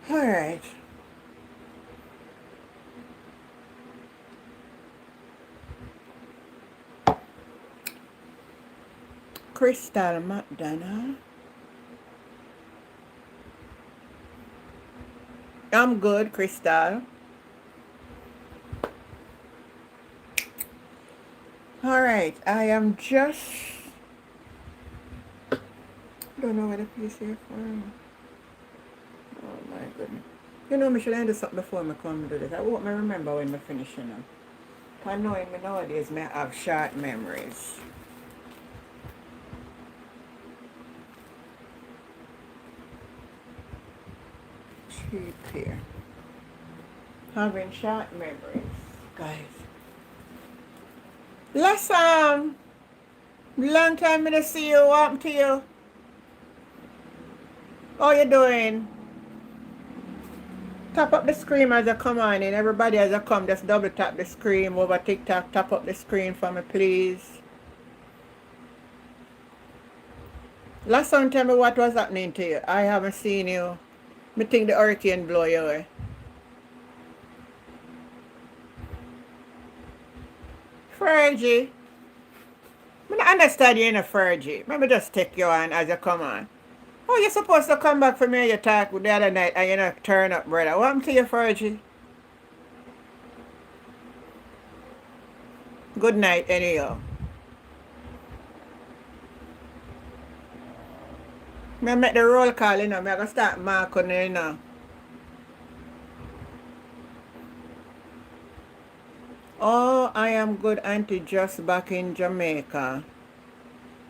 All right. Crystal McDonough. I'm good, Crystal. All right. I am just. Don't know what the piece here for. Oh my goodness. You know, me should I do something before me come do this. I won't me remember when me finish, you know. Cause knowing me nowadays, me have short memories. Cheap here. Having short memories, guys. Last long time me to see you. What happened to you? How you doing? Tap up the screen as I come on in. Everybody as I come, just double tap the screen over TikTok. Tap up the screen for me, please. Last time, tell me what was happening to you. I haven't seen you. Me think the hurricane blow you away. Fergie. I don't understand you in a Fergie. Let me just take you on as you come on. Oh, you're supposed to come back for me and you talk the other night and you not turn up, brother. What happened to you, Fergie? Good night, anyhow. Me make the roll call, you know. Me I go start marking you, you know. Oh, I am good, auntie, just back in Jamaica.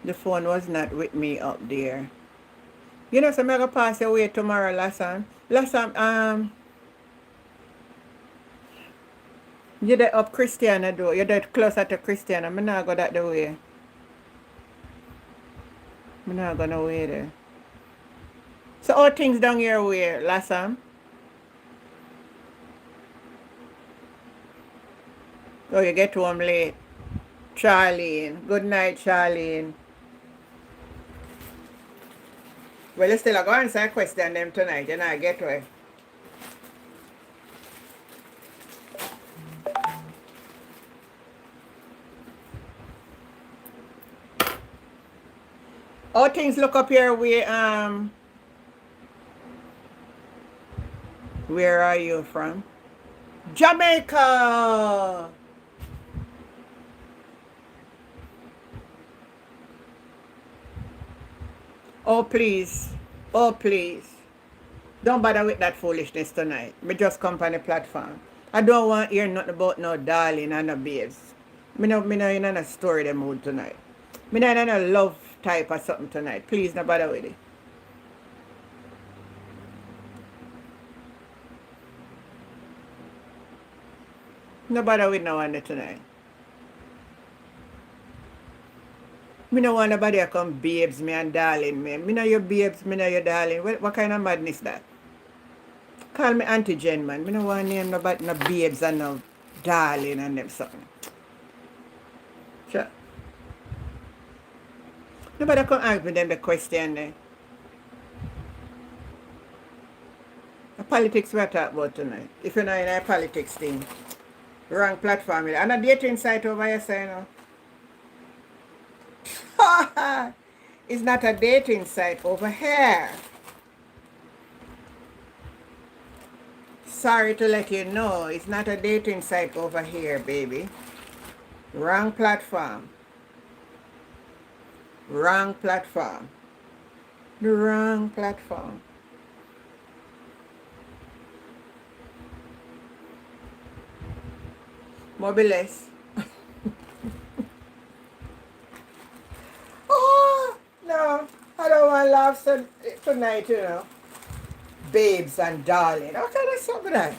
The phone was not with me up there. You know, so I'm gonna pass away tomorrow, Lassan. Lassan, you're there up Christiana though. You're there closer to Christiana. I'm not go that the way. I'm not gonna way there. So all things down your way, Lassan. Oh, you get home late. Charlene. Good night, Charlene. Well, you still a go answer a question them tonight. You know, get away. All things look up your way. Where are you from? Jamaica. Oh, please. Oh, please. Don't bother with that foolishness tonight. Me just come on the platform. I don't want to hear nothing about no darling and no babes. Me no in a story them mood tonight. Me no in a love type or something tonight. Please, no bother with it. No bother with no one tonight. Me no want nobody to come babes me and darling me. Me no your babes, me no your darling. What kind of madness that? Call me Auntie Jen, man. Me no want name nobody no babes and no darling and them something. Sure. Nobody come ask me them the question there. The politics we are talking about tonight. If you're not in a politics thing. Wrong platform. And a dating site over here saying, no. It's not a dating site over here. Sorry to let you know, it's not a dating site over here, baby. Wrong platform. Wrong platform. The wrong platform. Mobiles. Oh, no. I don't want to laugh tonight, you know. Babes and darling. How can I stop that?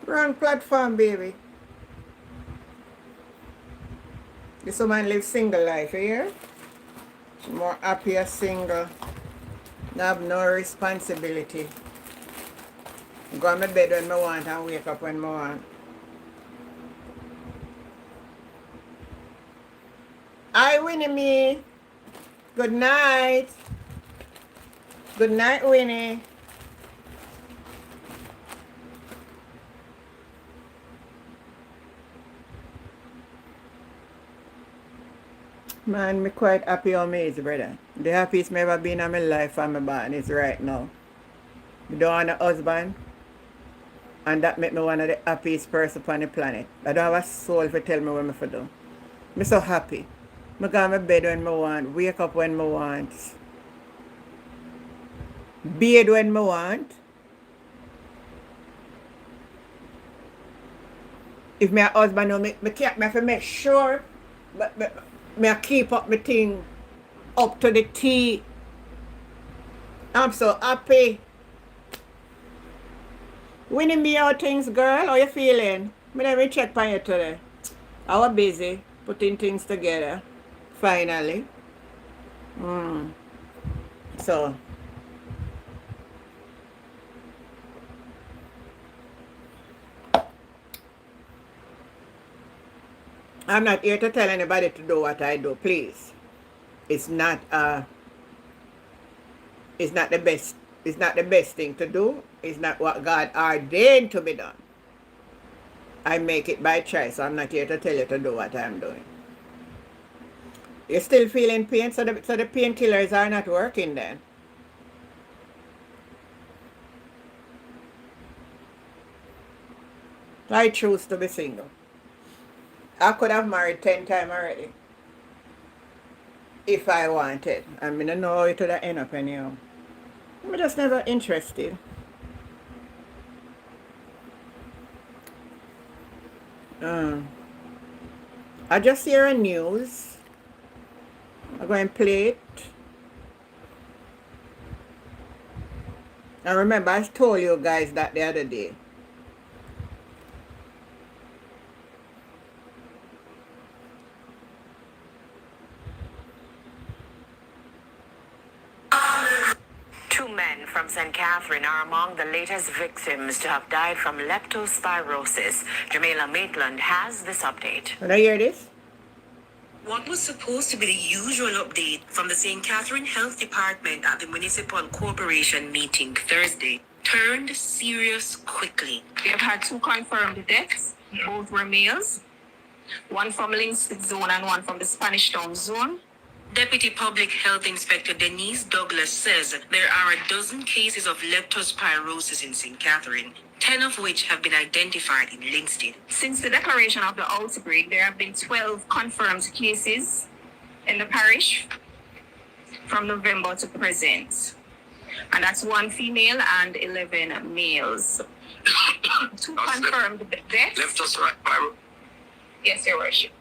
Wrong platform, baby. This woman lives single life, you hear? More happier single. Have no responsibility. Go on my bed when I want and wake up when I want. Hi, Winnie me. Good night. Good night, Winnie. Man, me quite happy on me is, brother. The happiest me ever been in my life and my band is right now. Me don't want a husband, and that make me one of the happiest person on the planet. I don't have a soul to tell me what me for do. Me so happy. Me go to my bed when me want, wake up when me want, bathe when me want. If my husband know me can't me have to make sure but me I keep up my thing up to the T. I'm so happy. Winning me out things, girl. How you feeling? Me never check on you today. I was busy putting things together. Finally. So I'm not here to tell anybody to do what I do, please. It's not the best. It's not the best thing to do. It's not what God ordained to be done. I make it by choice. So I'm not here to tell you to do what I'm doing. You're still feeling pain, so the painkillers are not working then. I choose to be single. I could have married 10 times already. If I wanted. I mean, I know it would have end up anyhow. I'm just never interested. I just hear a news. I'm going to play it. I remember I told you guys that the other day. Two men from St. Catherine are among the latest victims to have died from leptospirosis. Jamila Maitland has this update. Can I hear this? What was supposed to be the usual update from the St. Catherine Health Department at the Municipal Corporation meeting Thursday turned serious quickly. We have had two confirmed deaths. Both were males, one from Linksfield Zone and one from the Spanish Town Zone. Deputy Public Health Inspector Denise Douglas says there are a dozen cases of leptospirosis in St. Catherine, 10 of which have been identified in Linksted. Since the declaration of the outbreak, there have been 12 confirmed cases in the parish from November to present. And that's one female and 11 males. Two confirmed deaths. Leptospirosis. Yes, Your Worship.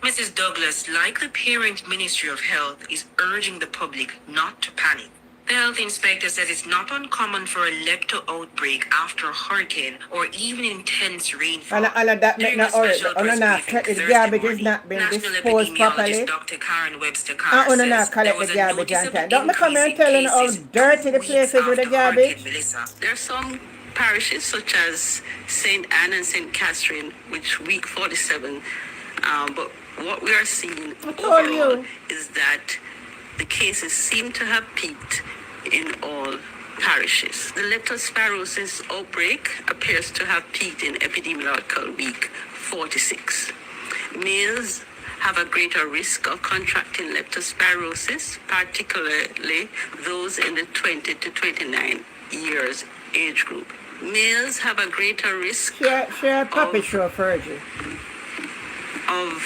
Mrs. Douglas, like the Parent Ministry of Health, is urging the public not to panic. The health inspector says it's not uncommon for a lepto outbreak after a hurricane or even intense rainfall. And that make no the garbage is not being disposed properly. Dr. Karen Webster And not collect the garbage on time. Don't me come here and tell you how dirty the place is with the garbage. There are some parishes such as St. Anne and St. Catherine, which week 47, but what we are seeing overall is that the cases seem to have peaked in all parishes. The leptospirosis outbreak appears to have peaked in epidemiological week 46. Males have a greater risk of contracting leptospirosis, particularly those in the 20 to 29 years age group. Males have a greater risk of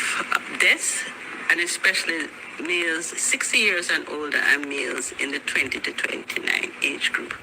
death, and especially males 60 years and older and males in the 20 to 29 age group.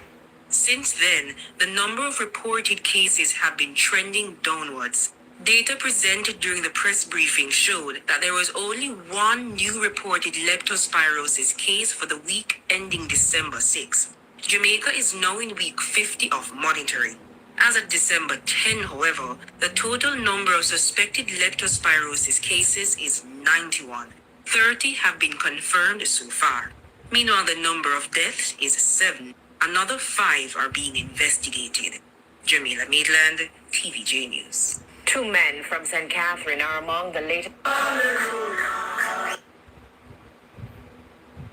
Since then, the number of reported cases have been trending downwards. Data presented during the press briefing showed that there was only one new reported leptospirosis case for the week ending December 6. Jamaica is now in week 50 of monitoring. As of December 10, however, the total number of suspected leptospirosis cases is 91. 30 have been confirmed so far. Meanwhile, the number of deaths is 7. Another 5 are being investigated. Jamila Maitland, TVJ News. Two men from St. Catherine are among the latest.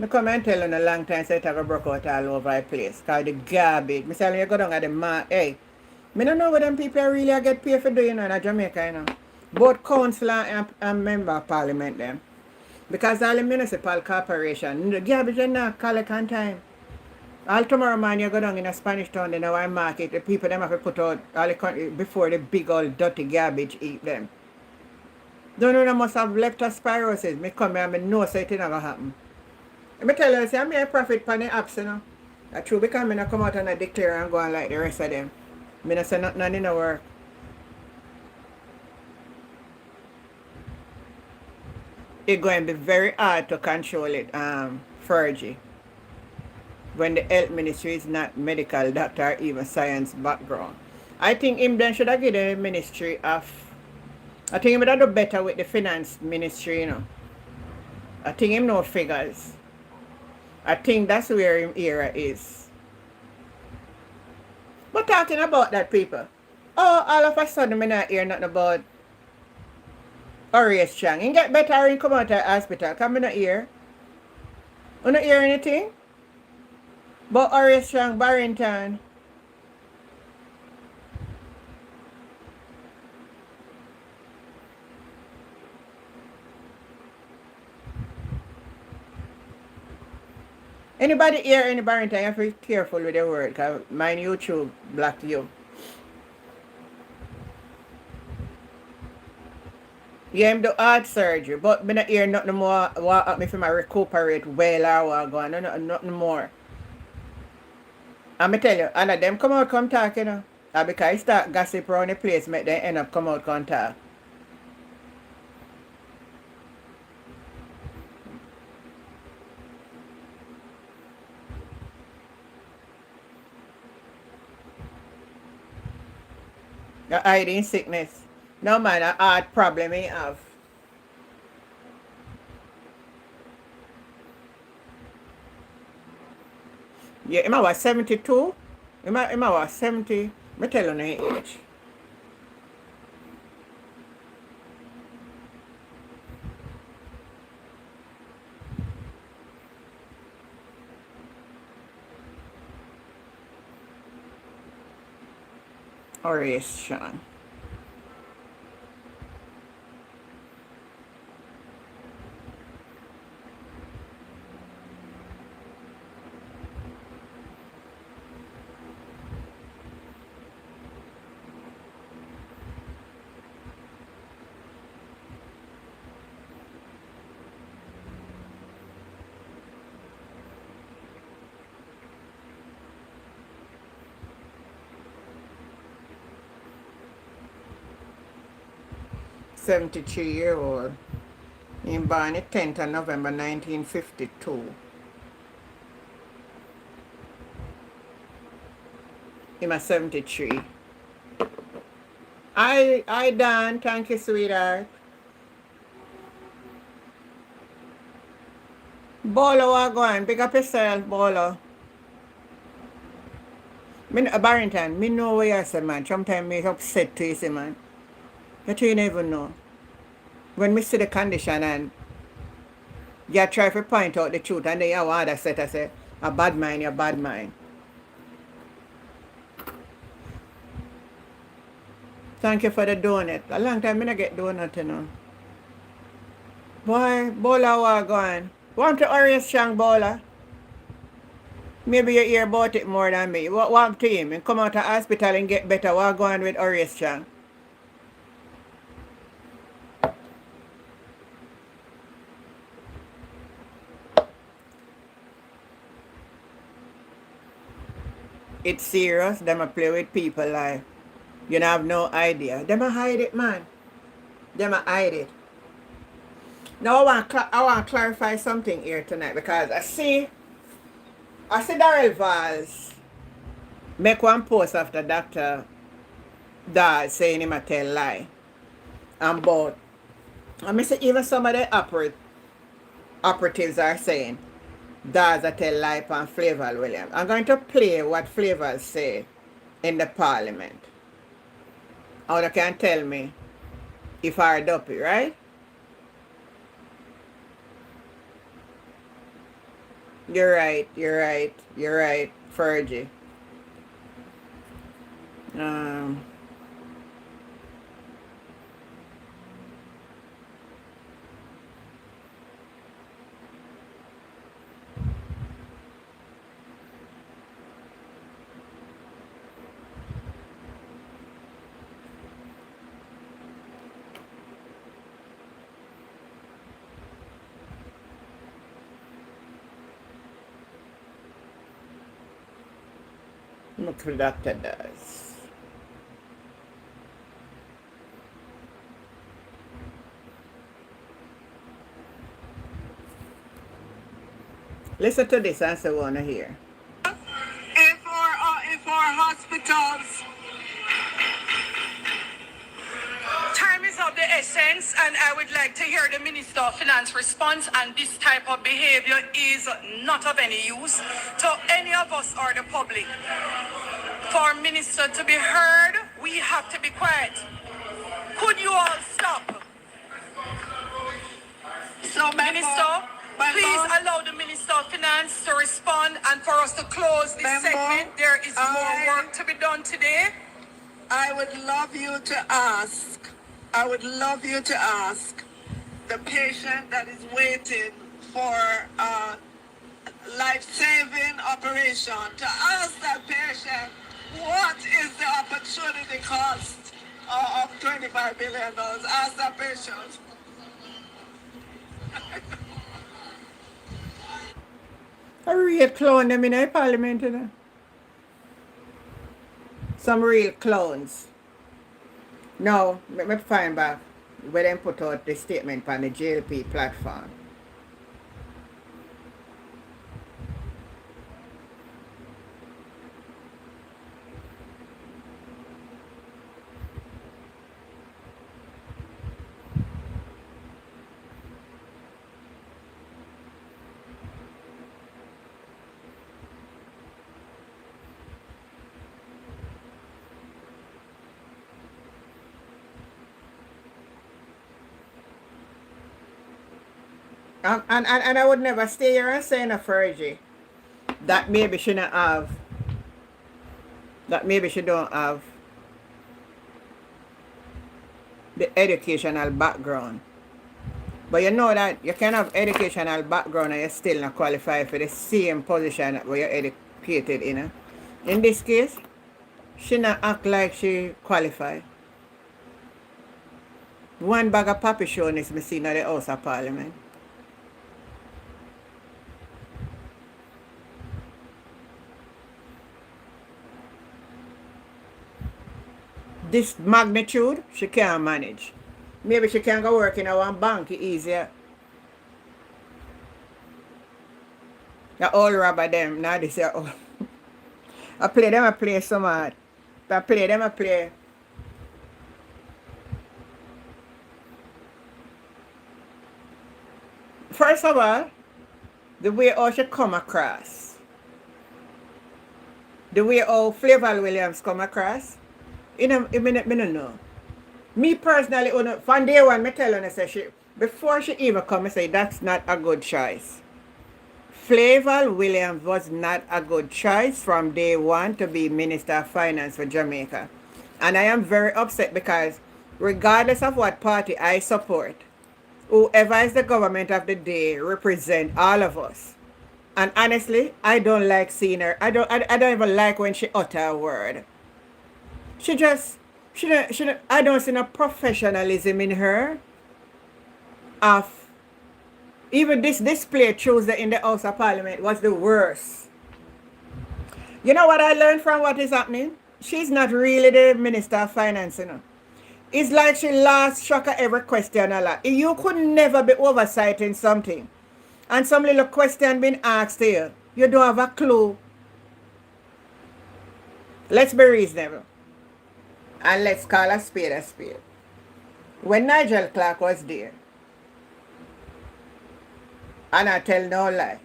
Me come and tell you a long time say it a go broke out all over the place. Cause the garbage. Me say you go down at the hey. Me don't know what them people really get paid for doing in Jamaica, you know. Both council and member of parliament them. Because all the municipal corporation, the garbage is not collect on time. All tomorrow man you go down in a Spanish town, in our market, the people them have to put out all the country before the big old dirty garbage eat them. Don't know they must have leptospirosis. Me come here and me know so it never happen. Let me tell you, say, I'm a profit from the apps, you know. That's true because I come out and I declare and go on like the rest of them. I don't say nothing in the work. It's going to be very hard to control it, Fergie, when the health ministry is not medical, doctor, or even science background. I think him then should have given the ministry of, I think he would have do better with the finance ministry, you know. I think him know figures. I think that's where him era is. But talking about that, people, oh, all of a sudden, I not hear nothing about Horace Chang. He get better and come out of the hospital. Come in not hear. You not hear anything? But Horace Chang, Barrington. Anybody hear any Barrington, you have to be careful with the word, because mine YouTube block you. Yeah, him do heart surgery, but me not hear nothing more what happen if him a recuperate well or what go on, nothing more. And me tell you, and them come out come talk, you know. And because he start gossip around the place, make them end up come out come talk. You're hiding sickness. No man, a heart problem he have. Yeah, him a was 72. Him a was 70. Me tell you no age. Horace Chang. $73-year-old. He born the 10th of November 1952. Him a 73. I done, thank you, sweetheart. Bolo, what going? Pick up yourself, Bolo. Barrington, me know what you say, man. Sometimes me upset to you, say, man. You never know. When me see the condition and you try to point out the truth and then you want to say, a bad mind, you're bad mind. Thank you for the donut. A long time I don't get donut, you know. Boy, Bola, what going? Want to Horace Chang, Bola? Maybe you hear about it more than me. What happened to him? And come out of hospital and get better. What going with Horace Chang? It's serious. Them a play with people like you don't have no idea. Them a hide it, man. Them a hide it. Now I want to clarify something here tonight because I see Darrell Valls make one post after Dr. Dad saying him a tell lie. And but I say even some of the operatives are saying Dad's a tell lie on Flavor Williams. I'm going to play what Flavor say in the parliament. Or you can tell me if I dopey, right? You're right. You're right. You're right, Fergie. Um, look what the doctor does. Listen to this and say wanna hear. If our hospitals. Time is of the essence, and I would like to hear the Minister of Finance response. And this type of behavior is not of any use to any of us or the public. For Minister to be heard, we have to be quiet. Could you all stop? So, Minister, please allow the Minister of Finance to respond, and for us to close this segment. There is more work to be done today. I would love you to ask the patient that is waiting for a life-saving operation, to ask that patient what is the opportunity cost of $25 billion. Ask that patient. A real clown them in a parliament, you know. Some real clowns. Now, let me find back where them put out the statement on the JLP platform. And I would never stay here and say in a Fergie that maybe she not have, that maybe she don't have the educational background. But you know that you can have educational background and you still not qualify for the same position where you're educated in. In this case, she not act like she qualified. One bag of papi shown is me seen at the House of Parliament. This magnitude, she can't manage. Maybe she can go work in a one bank easier. The old robber them, now this year. Oh. I play so hard. I play. First of all, the way how she come across. The way how Flavor Williams come across. I don't know. Me personally, from day one, I tell her, say she, before she even come, I say that's not a good choice. Flavor Williams was not a good choice from day one to be Minister of Finance for Jamaica. And I am very upset because regardless of what party I support, whoever is the government of the day represent all of us. And honestly, I don't like seeing her. I don't even like when she utter a word. She don't, I don't see no professionalism in her. Of even this display Tuesday in the House of Parliament was the worst. You know what I learned from what is happening? She's not really the Minister of Finance, you know. It's like she lost track of every question a lot. You could never be oversighting something. And some little question being asked here. You don't have a clue. Let's be reasonable. And let's call a spade a spade. When Nigel Clark was there, and I tell no lie,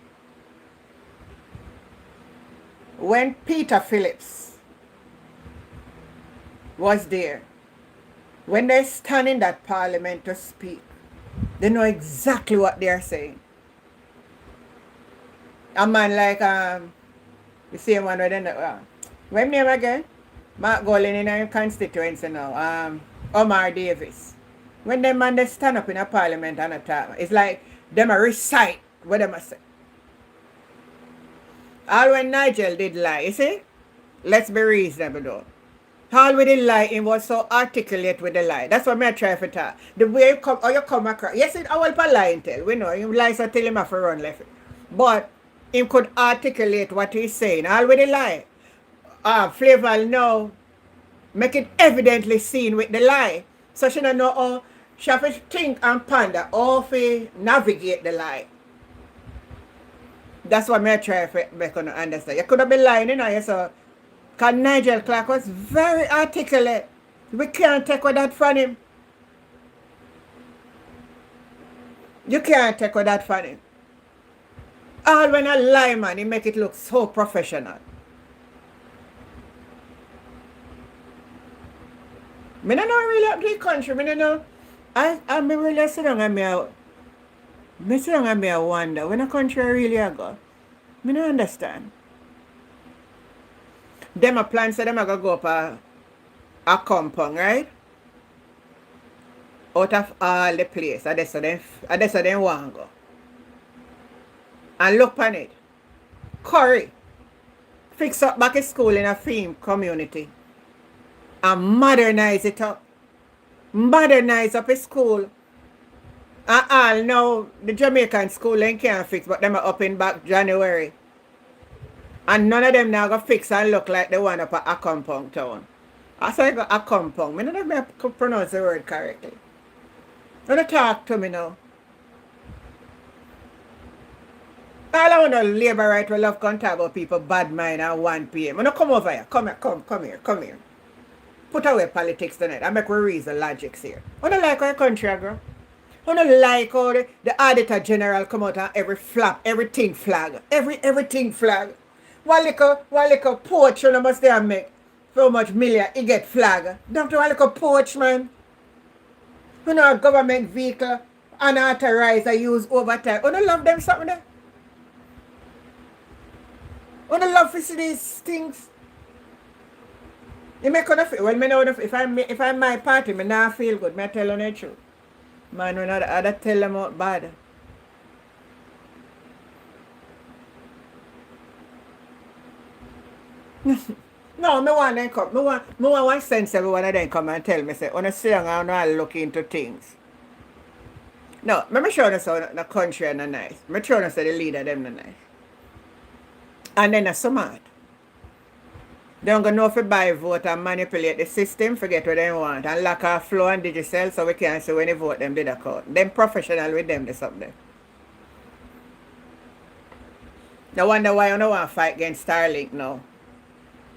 when Peter Phillips was there, when they stand in that parliament to speak, they know exactly what they are saying. a man like the same one where then when name again? Mark Golden in our constituency now. Omar Davis. When them man they stand up in a parliament and a talk, it's like them a recite what them a say. All when Nigel did lie, you see? Let's be reasonable though. All with the lie, he was so articulate with the lie. That's what me I try to talk. The way you come, or you come across. Yes, I will pa lie tell. We know, him lies so tell him have to run left. But him could articulate what he's saying. All with the lie. Flavor now make it evidently seen with the lie. So she don't know how she have to think and ponder how to navigate the lie. That's what I try to make you understand. You could have been lying, you know, so because Nigel Clark was very articulate. We can't take that from him. You can't take that from him. All when a lie, man, he make it look so professional. I don't know really up to the country. I don't know. I really sit down and I wonder when a country really a go. I don't understand. Them a plan say them a go up a compound, right? Out of all the place. That's so them want go. And look on it. Curry. Fix up back a school in a film community. And modernize it up. Modernize up a school. And all now the Jamaican school they can't fix, but them are up in back January. And none of them now go fix and look like the one up at a compound town. I say go a compound. I don't know if I could pronounce the word correctly. Don't talk to me now. All I want to labor right will love contact about people bad mind at 1 p.m. When I come over here, come here. Put away politics tonight. I make we reason logics here. I don't like our country, girl. I don't like how the Auditor General come out and everything flag. Everything flag. One little poach you must there make so much million, he get flag. Don't you one little poach, man? You know, a government vehicle unauthorized I use overtime. You don't love them something there? You don't love to see these things? You make enough. Well, me know if I'm my party, me not feel good. Me tell you the truth. Man, when I tell them out bad. No, me want them come. Me want one sensible one of them come and tell me say, when I sit down and I look into things. No, me show you so the country and nice. Me show you say the leader them not nice. And then a smart. They don't know if you buy vote and manipulate the system, forget what they want, and lock off flow and digital so we can't see when you vote them did a count. Them professional with them, this up there. No wonder why you don't want to fight against Starlink now.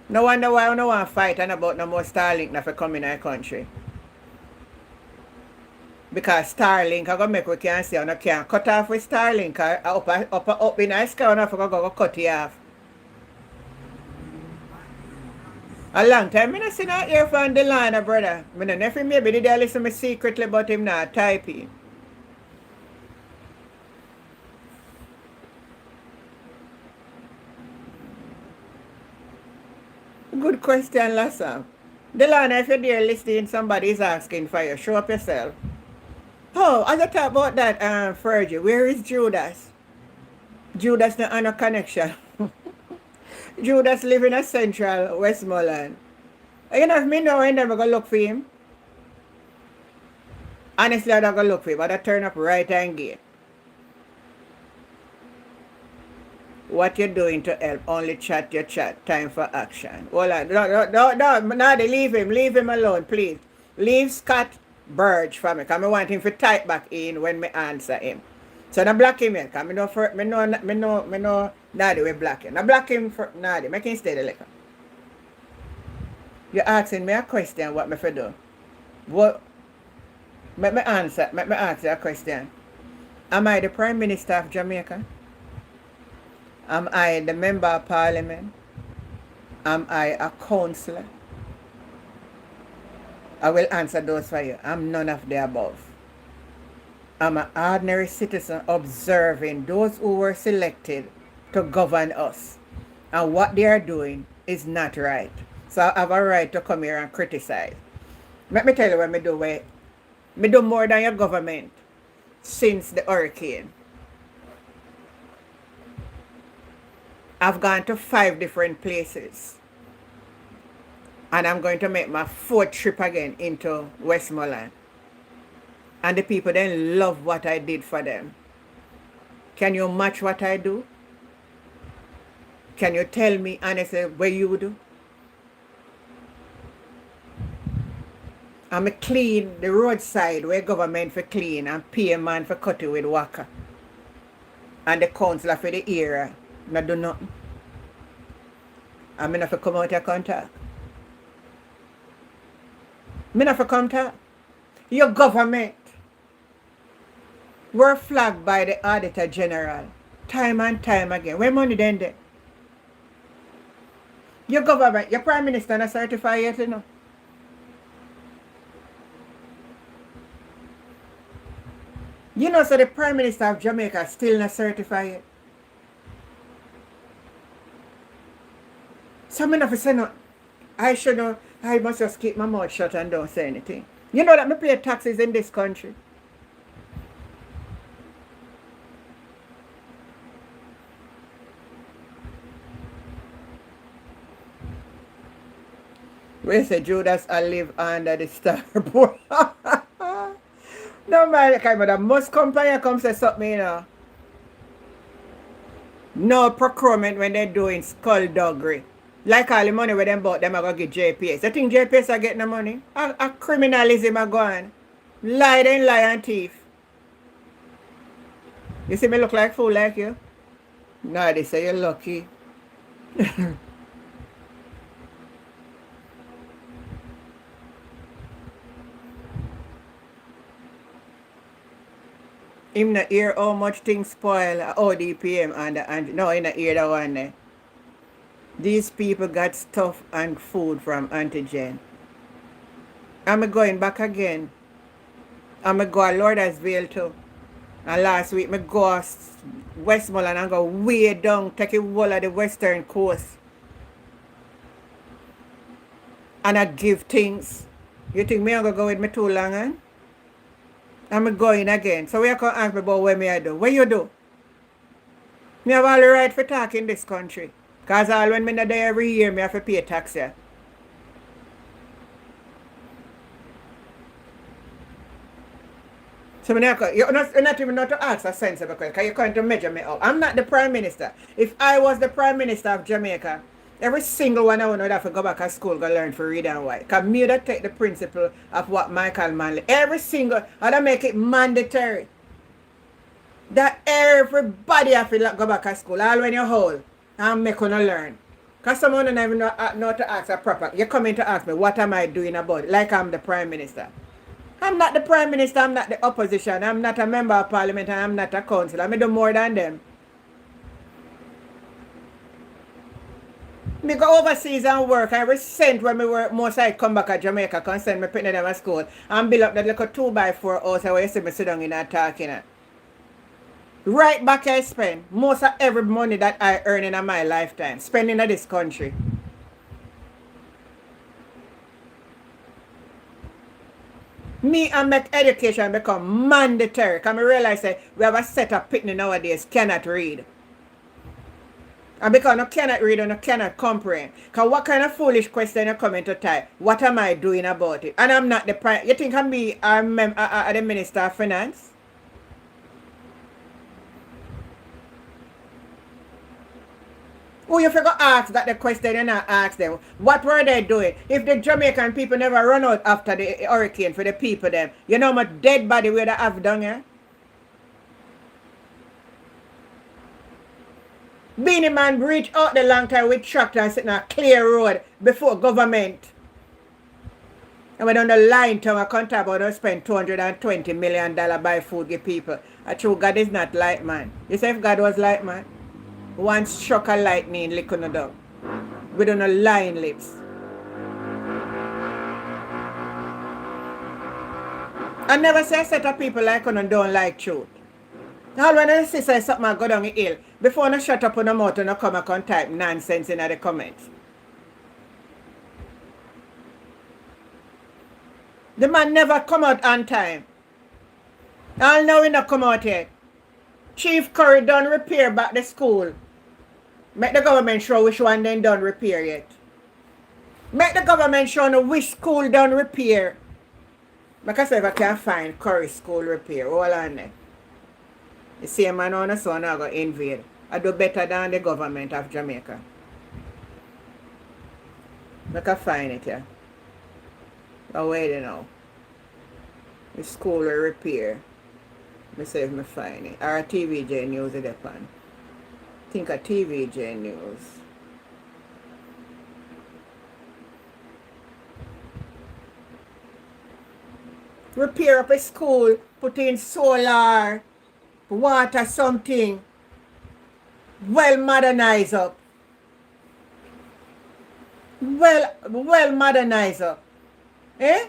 No wonder why you don't want to fight and about no more Starlink now for come in our country. Because Starlink are going to make we can see and can cut off with Starlink up in our sky and go cut it off. A long time, I see not hear from Delana, brother. I don't know if he maybe did listen to me secretly, but him not typing. Good question, Lassa. Delana, if you're there listening, somebody is asking for you. Show up yourself. Oh, as I talk about that, Fergie, where is Judas? Judas not on a connection. Judas live in a central Westmoreland. You know, if me know I never gonna look for him. Honestly, I don't go look for him, but I turn up right and gate. What you doing to help? Only chat your chat. Time for action. Hold on. No, leave him alone, please. Leave Scott Burge for me, because I want him to type back in when me answer him. So I block him in, because I know Nadi we block him. I block him for Nadi. Make him stay the liquor. You're asking me a question, what me for do? What? Let me ask you a question. Am I the Prime Minister of Jamaica? Am I the Member of Parliament? Am I a councillor? I will answer those for you. I'm none of the above. I'm an ordinary citizen observing those who were selected to govern us. And what they are doing is not right. So I have a right to come here and criticize. Let me tell you what me do more than your government since the hurricane. I've gone to 5 different places. And I'm going to make my 4th trip again into Westmoreland. And the people then love what I did for them. Can you match what I do? Can you tell me honestly what you do? I'm clean the roadside where government for clean and pay a man for cut it with waka. And the councillor for the area not do nothing. I'm not for come out of contact. Me not for come talk. Your government were flagged by the Auditor General time and time again. Where money then there? Your government, your Prime Minister not certified yet, you know. You know, so the Prime Minister of Jamaica still not certified yet. So me not for say no. I must just keep my mouth shut and don't say anything. You know that me pay taxes in this country. We say Judas I live under the starboard. No man, but the most company come say something, you know. No procurement when they're doing skullduggery. Like all the money where them bought them are gonna get JPS. You think JPS are getting the money? A criminalism are going. Lie then lie and thief. You see me look like fool like you? No, they say you're lucky. Him not hear how much things spoil ODPM and no, he not hear that one there. These people got stuff and food from Antigen. I'm going back again. I'm go to Laudersville too. And last week I go Westmoreland and go way down, take a whole of the western coast. And I give things. You think me I'm gonna go with me too long, eh? I'm going again. So we are going to ask me about what me I do. What you do? Me have all the right for talk in this country. Because all when me not there every year, me have to pay tax here. So you're not even not to ask a sensible question because you're going to measure me up. I'm not the Prime Minister. If I was the Prime Minister of Jamaica, every single one of us would have to go back to school to learn to read and write. Because me would take the principle of what Michael Manley, every single, I'd make it mandatory. That everybody have to go back to school, all when you're whole, and make you learn. Because someone don't even know to ask a proper, you're coming to ask me, what am I doing about it? Like I'm the Prime Minister. I'm not the Prime Minister, I'm not the opposition, I'm not a member of Parliament, and I'm not a councillor. I do more than them. Me go overseas and work. I resent when me work most I come back to Jamaica, can send me picking them at school and build up that little 2x4 house where you see me sit down in and talking at. Right back I spend most of every money that I earn in my lifetime, spending in this country. Me and make education become mandatory because I realize that we have a set of people nowadays cannot read. And because you cannot read and you cannot comprehend. Because what kind of foolish question you come into type? What am I doing about it? And I'm not the prime. You think I'm the Minister of Finance? Oh, you forgot to ask that the question and not ask them. What were they doing? If the Jamaican people never run out after the hurricane for the people them, you know how much dead body we have done here? Beanie Man reach out the long time with tractor and sitting on a clear road before government. And we on the line to I can't talk about us spend $220 million buy food give people. I true God is not like man. You say if God was like man, one struck a lightning lick on the dog. We don't know lying lips. I never say a set of people like on don't like truth. All when I see say something I go down the hill, before I shut up on the mouth and I come and type nonsense in the comments. The man never come out on time. All now he not come out yet. Chief Curry done repair back the school. Make the government show which one then done repair yet. Make the government show no which school done repair. Because if I can find Curry school repair, hold on there. The same man on the son I go invade. I do better than the government of Jamaica. I can find it here. Oh wait now. The school repair. Me see if me find it. Or TVJ News is upon. Think of TVJ News. Repair up a school, put in solar, water something. Well modernize up. Well modernize up. Eh?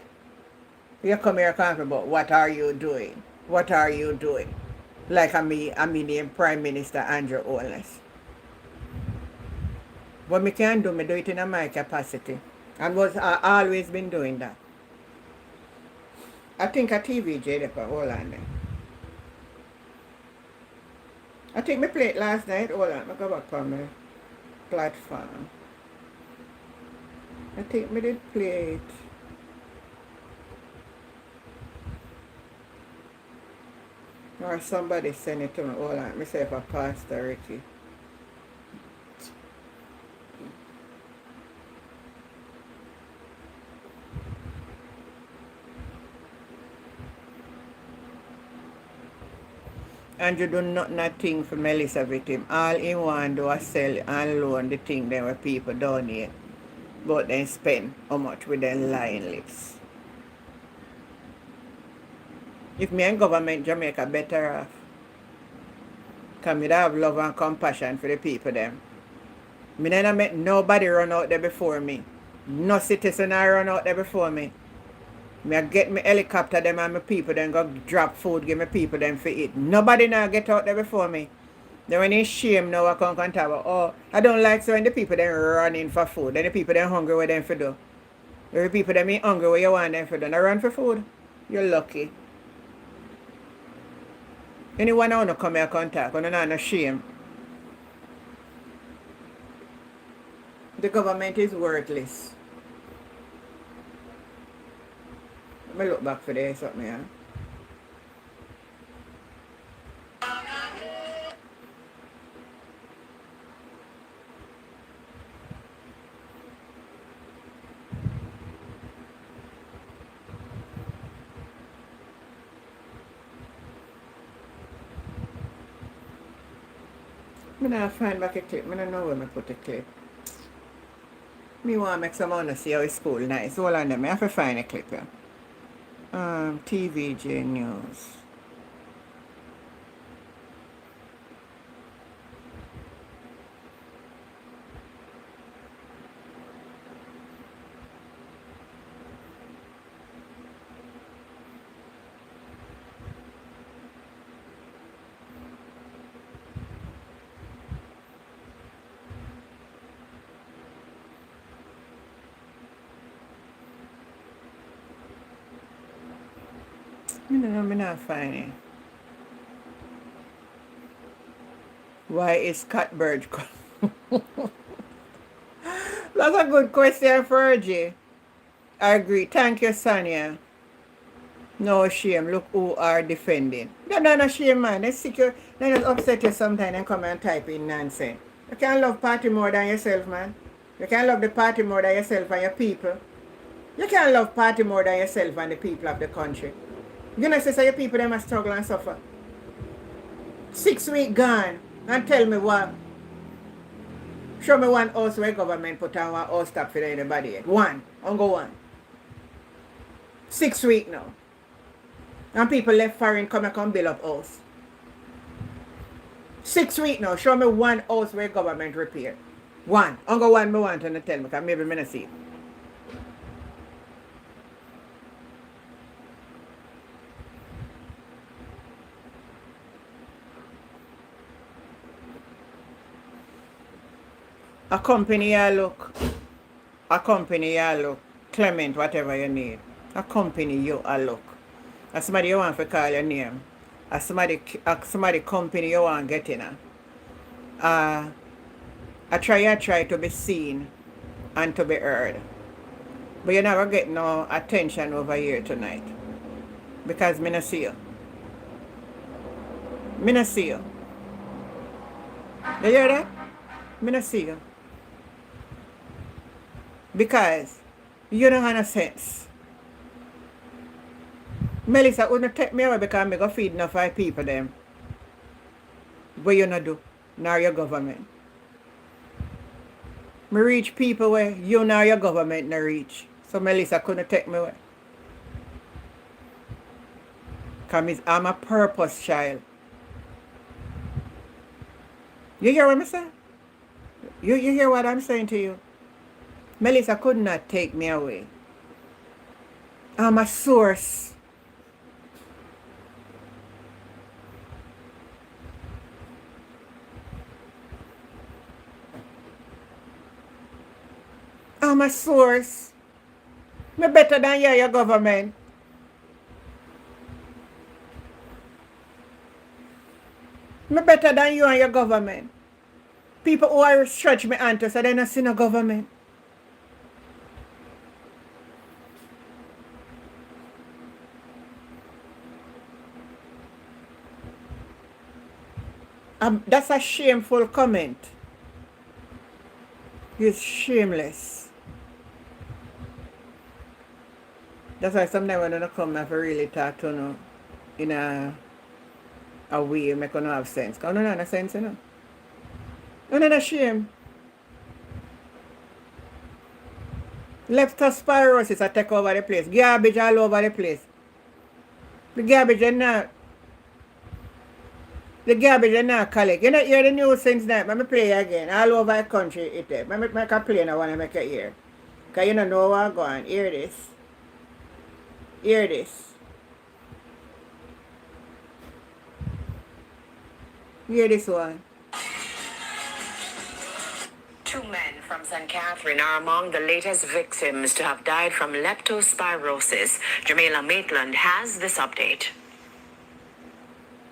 You come here talking about what are you doing? What are you doing? Like I mean Prime Minister Andrew Holness. What me can do, me do it in my capacity. And I always been doing that. I think a TVJ, hold on there. I think me played last night. Hold on, I go back on my platform. I think me did play it. Or somebody send it to me. Hold on, myself a Pastor Ricky. And you do nothing for Melissa with him. All he want do is sell and loan the thing them where people donate. But then spend how much with their lying lips. If me and government Jamaica better off. Because me have love and compassion for the people them. Me never met nobody run out there before me. No citizen I run out there before me. Me I get me helicopter them and my people then go drop food, give me people them for eat. Nobody now get out there before me. Then when they shame now I come and talk about, oh, I don't like so when the people then running for food. Then the people then hungry what them for do. The people them ain't hungry what you want them for do. Now run for food. You're lucky. Anyone I want to come here contact, when I'm not shame. The government is worthless. Let me look back for there something here. I don't find back a clip. I don't know where I put the clip. Me want to make some honor see how it's school nice. Hold on them. I have to find a clip here. TVJ News. I don't know, I'm not finding it. Why is Catbird? That's a good question, Fergie. I agree. Thank you, Sonia. No shame. Look who are defending. No shame, man. They sick you. They just upset you sometimes and come and type in nonsense. You can't love party more than yourself, man. You can't love the party more than yourself and your people. You can't love party more than yourself and the people of the country. You know, say your people them must struggle and suffer. 6 weeks gone. And tell me what. Show me one house where government put on one house stop for anybody yet. One. Only one. 6 weeks now. And people left foreign come and come build up house. 6 weeks now. Show me one house where government repair. One. Only one me want to tell me because maybe I not see it. Accompany you look. Accompany you look. Clement, whatever you need. Accompany you a look. As somebody you want to call your name. As somebody company you want to get in. I try to be seen and to be heard. But you never get no attention over here tonight. Because me not see you. Me not see you. You hear that? Me not see you. Because you don't have no sense. Melissa wouldn't take me away because I go feed enough of people them. But you not do. Nor your government. Me reach people where you nor your government not reach. So Melissa couldn't take me away. Because I'm a purpose child. You hear what I'm saying? You hear what I'm saying to you? Melissa could not take me away. I'm a source. I'm a source. Me better than your government. Me better than you and your government. People who are stretch me onto so they not see no government. That's a shameful comment. It's shameless. That's why sometimes when I come, I have to really talk to you in a way make you have sense. Because you don't have sense, you know. You don't have shame. Leptospirosis I take over the place. Garbage all over the place. The garbage is not collect. You not hear the news since that. Let me play again. All over the country it is. Let me make a play now when I make it hear. Because you don't know what's going on. Hear this. Hear this. Hear this one. Two men from St. Catherine are among the latest victims to have died from leptospirosis. Jamila Maitland has this update.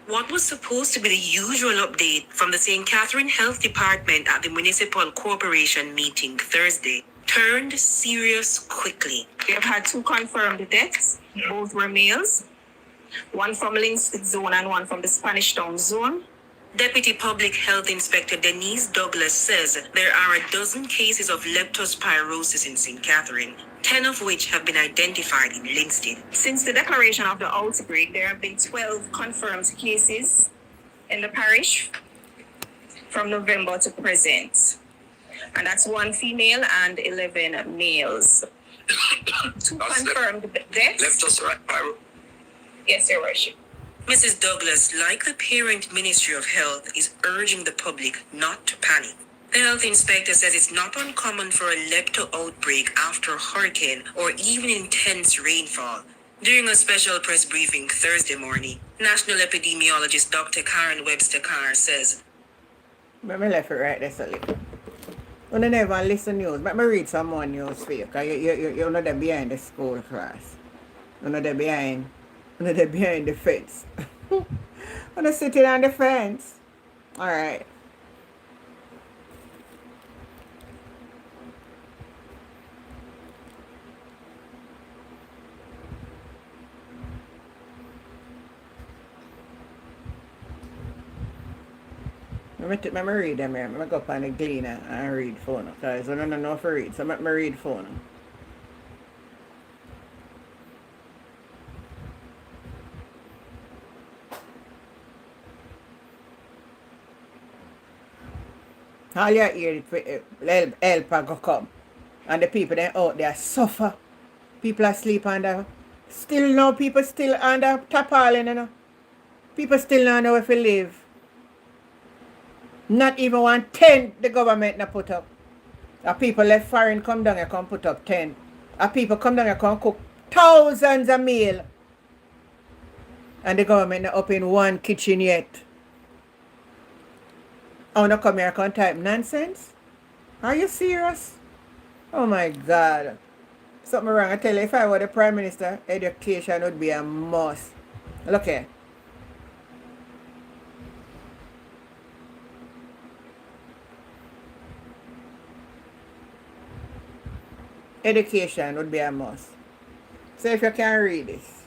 What was supposed to be the usual update from the St. Catherine Health Department at the Municipal Corporation meeting Thursday turned serious quickly. We have had 2 confirmed deaths. Both were males. One from Linstead Zone and one from the Spanish Town Zone. Deputy Public Health Inspector Denise Douglas says there are a dozen cases of leptospirosis in St. Catherine, 10 of which have been identified in Linstead. Since the declaration of the outbreak, there have been 12 confirmed cases in the parish from November to present. And that's 1 female and 11 males. 2 confirmed deaths. Leptospirosis. Yes, Your Worship. Mrs. Douglas, like the parent Ministry of Health, is urging the public not to panic. The health inspector says it's not uncommon for a lepto outbreak after a hurricane or even intense rainfall. During a special press briefing Thursday morning, National Epidemiologist Dr. Karen Webster Carr says, Let me left it right there, Sally. You don't never listen news. Let me read some more news for you. Because you're not there behind the school class. You're not there behind the fence. You're not sitting on the fence. Alright. Let me read them here. Let me go up on the Gleaner and read phone. Because I don't know if I read. So let me read phone. All you hear is help go come. And the people then out there suffer. People are asleep under. Still no people still under tarpaulin, you know. People still don't know if we live. Not even 1 tent the government not put up. A people left foreign come down and come put up tent. A people come down and come cook thousands of meal. And the government not open 1 kitchen yet. I wanna come here and type nonsense. Are you serious? Oh my God. Something wrong. I tell you, if I were the Prime Minister, education would be a must. Look here. Education would be a must. So if you can read this,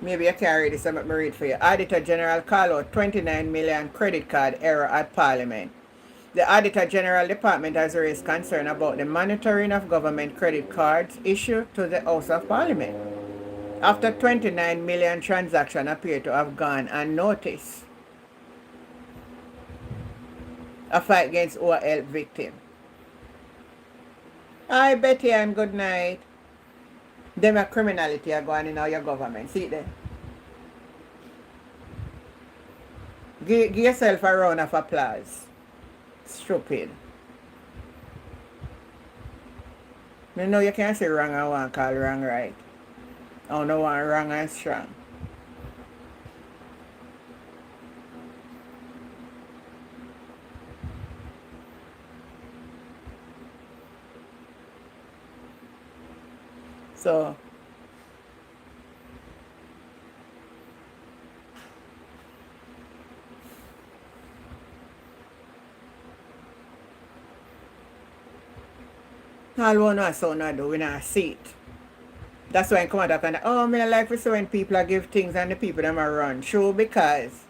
maybe you can read this, I'm going to read for you. Auditor General call out 29 million credit card error at Parliament. The Auditor General Department has raised concern about the monitoring of government credit cards issued to the House of Parliament after 29 million transactions appear to have gone unnoticed. A fight against OL victim. Hi Betty and good night. Them a criminality are going in your government. See it there? Give yourself a round of applause. Stupid. You know you can't say wrong and one call wrong right. Oh no one wrong and strong. So all one know so not do we not see it. That's why I come out and oh me like to see when people are give things and the people them are run. Sure because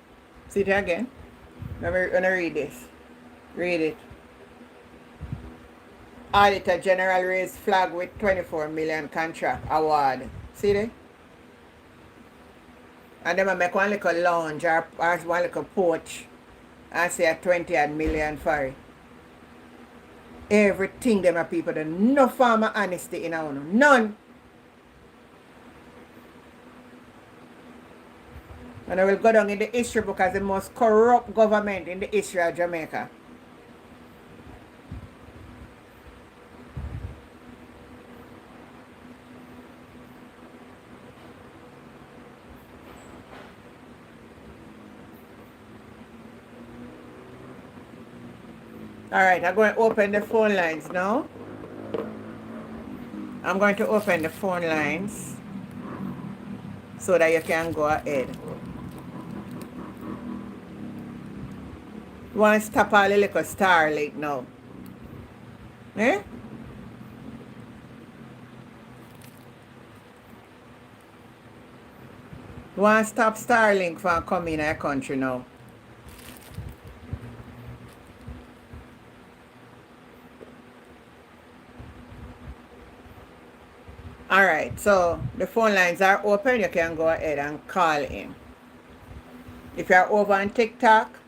see it again. Let me read this. Read it. Auditor General raised flag with 24 million contract award. See it? And then I make one little lounge or one little porch and say a 20 odd million for it. Everything them are people, there no form of honesty in our own. None. And I will go down in the history book as the most corrupt government in the history of Jamaica. Alright, I'm going to open the phone lines now. I'm going to open the phone lines so that you can go ahead. You want to stop all the little Starlink now? Eh? You want to stop Starlink from coming in our country now? Alright, so the phone lines are open. You can go ahead and call in. If you're over on TikTok,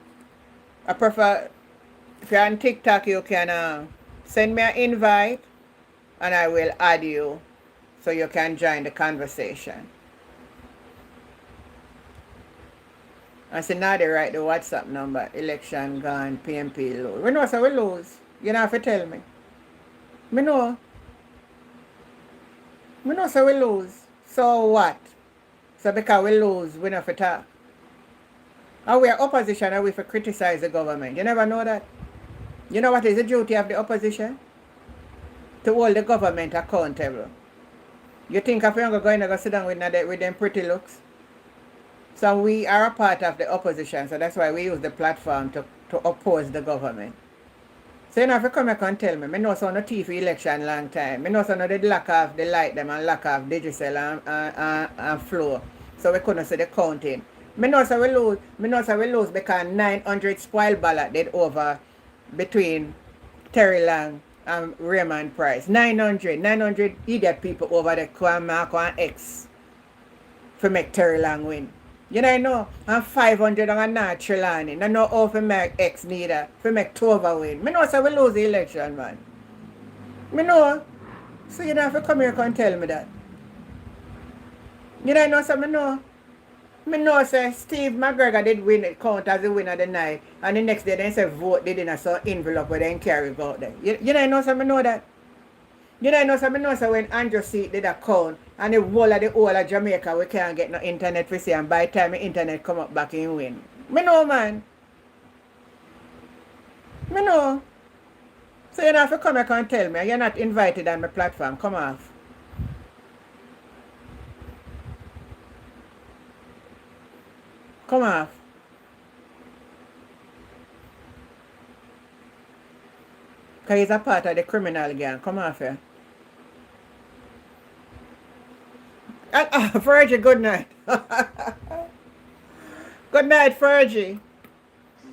I prefer, if you're on TikTok, you can send me an invite and I will add you so you can join the conversation. I say now they write the WhatsApp number, election gone, PMP lose. We know so we lose. You don't have to tell me. Me know. We know so we lose. So what? So because we lose, we don't have to talk. And we are opposition and we have to criticize the government. You never know that? You know what is the duty of the opposition? To hold the government accountable. You think if you're going to go sit down with them pretty looks? So we are a part of the opposition, so that's why we use the platform to oppose the government. So you know if you come here and tell me, I know some of the TV election long time. I know some of the lack of the light them and lack of Digicel and Flow. So we couldn't see the counting. I know so we lose. I know so we lose because 900 spoiled ballot did over between Terry Lang and Raymond Price. 900 idiot people over there can mark on X to make Terry Lang win. You know, and 500 and not Trelawney. I know how to make X neither. To make Tova win. I know so we lose the election, man. I know. So you don't have to come here and tell me that. You know so I know. I know say Steve McGregor did win it, count as the winner the night. And the next day they say vote did in a some envelope where they carry out there. You know so I know that. You know so I know so when Andrew Seat did a count and the whole of Jamaica we can't get no internet for see and by the time the internet come up back in win. I know man. Me know. So you don't have to come here and tell me. You're not invited on my platform. Come off. Come off. Because he's a part of the criminal gang. Come off here. Fergie, good night. Good night, Fergie.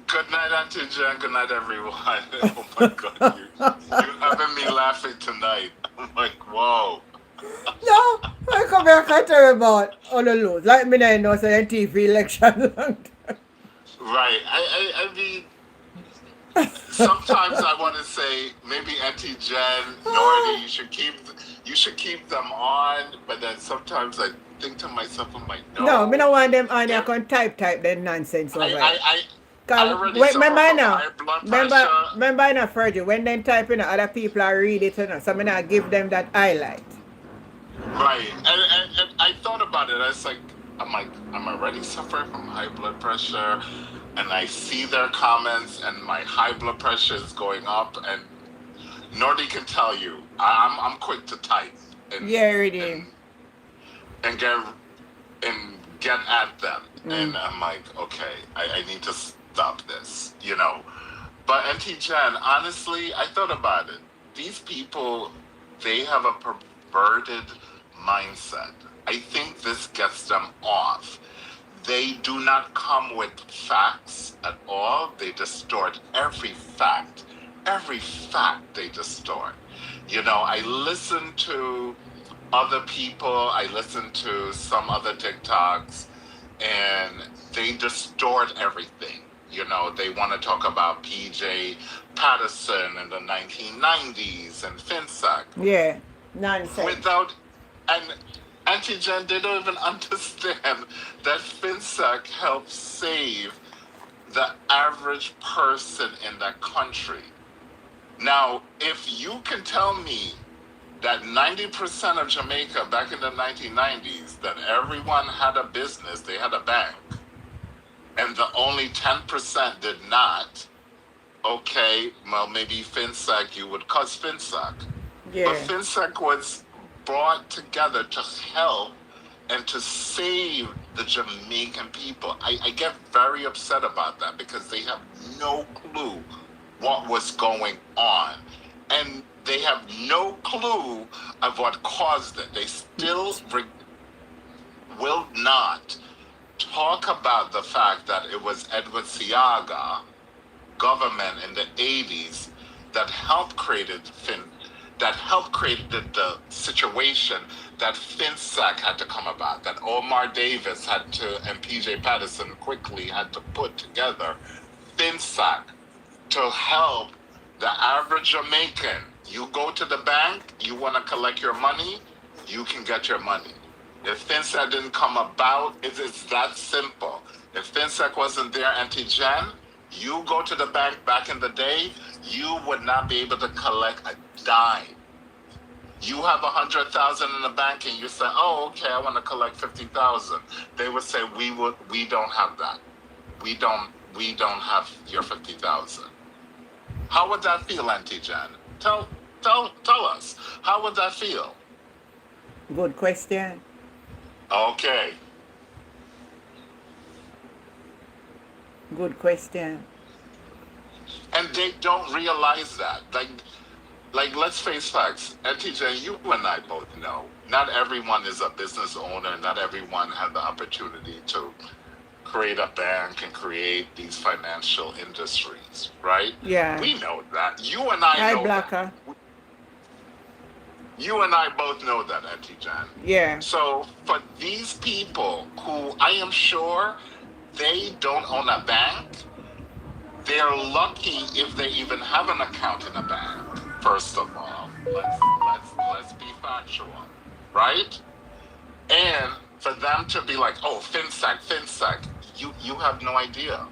Good night, Auntie Jen. Good night, everyone. Oh my God, you having me laughing tonight. I'm like, whoa. No, I come here and tell you about all the lose. Like me now, know, say TV election long time. Right. I mean, sometimes I want to say maybe Auntie Jen, Nordy, you should keep them on. But then sometimes I think to myself, I'm like, no. No, me don't want them on there can type that nonsense over there. I Cause already wait, suffer remember from now, high blood pressure. remember now, Fergie, when they type in, other people are read it, you know, so me not give them that highlight. Right. And I thought about it. I'm already suffering from high blood pressure, and I see their comments, and my high blood pressure is going up. And Nordy can tell you, I'm quick to type and Yeah, really. and get at them. And I'm like, okay, I need to stop this, you know. But Auntie Jen, honestly, I thought about it. These people, they have a perverted mindset. I think this gets them off. They do not come with facts at all. They distort every fact. Every fact they distort. You know, I listen to other people, I listen to some other TikToks, and they distort everything. You know, they want to talk about PJ Patterson in the 1990s and FinSec Yeah, nonsense. without, and Auntie Jen, they don't even understand that FinSec helps save the average person in that country. Now, if you can tell me that 90% of Jamaica back in the 1990s, that everyone had a business, they had a bank, and the only 10% did not, okay, well, maybe FinSec, you would cause FinSec. But Yeah. FinSec was brought together to help and to save the Jamaican people. I get very upset about that because they have no clue what was going on. And they have no clue of what caused it. They still will not talk about the fact that it was Edward Seaga government in the 80s that helped created the situation that FinSec had to come about, that Omar Davis had to, and PJ Patterson quickly had to put together FinSec to help the average Jamaican. You go to the bank, you want to collect your money, you can get your money. If FinSec didn't come about, it's that simple. If FinSec wasn't there, Auntie Jen, you go to the bank back in the day, you would not be able to collect a dime. You have 100,000 in the bank, and you say, "Oh, okay, I want to collect 50,000." They would say, "We don't have that. We don't have your 50,000." How would that feel, Auntie Jen? Tell us. How would that feel? Good question. Okay. Good question. And they don't realize that. Like let's face facts. Auntie Jen, you and I both know, not everyone is a business owner. Not everyone had the opportunity to create a bank and create these financial industries, right? Yeah. We know that. You and I Hi, know Blacker. that. You and I both know that, Auntie Jen. Yeah. So for these people who I am sure they don't own a bank, they're lucky if they even have an account in a bank. First of all, let's be factual, right? And for them to be like, "Oh, FinSec," you have no idea.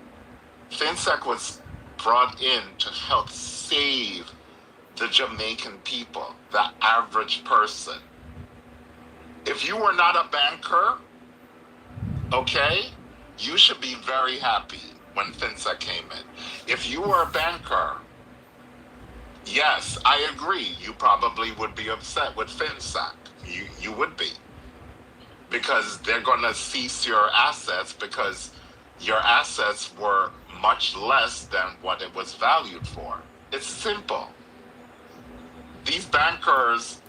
FinSec was brought in to help save the Jamaican people, the average person. If you were not a banker, okay, you should be very happy when FinSec came in. If you were a banker, yes, I agree. You probably would be upset with FinSac. You would be, because they're going to cease your assets because your assets were much less than what it was valued for. It's simple. These bankers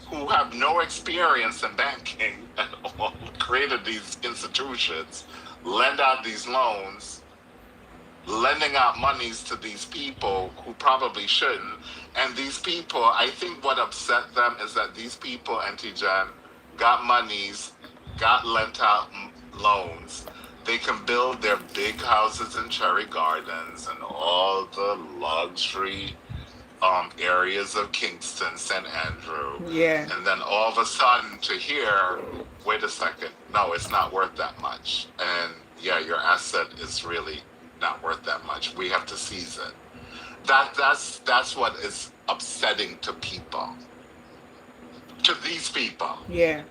who have no experience in banking at all created these institutions, lend out these loans, lending out monies to these people who probably shouldn't. And these people, I think what upset them is that these people, Auntie Jan, got monies, got lent out loans. They can build their big houses in Cherry Gardens and all the luxury areas of Kingston, St. Andrew. Yeah. And then all of a sudden to hear, wait a second, no, it's not worth that much. And yeah, your asset is really not worth that much. We have to seize it. That's what is upsetting to people. To these people. Yeah.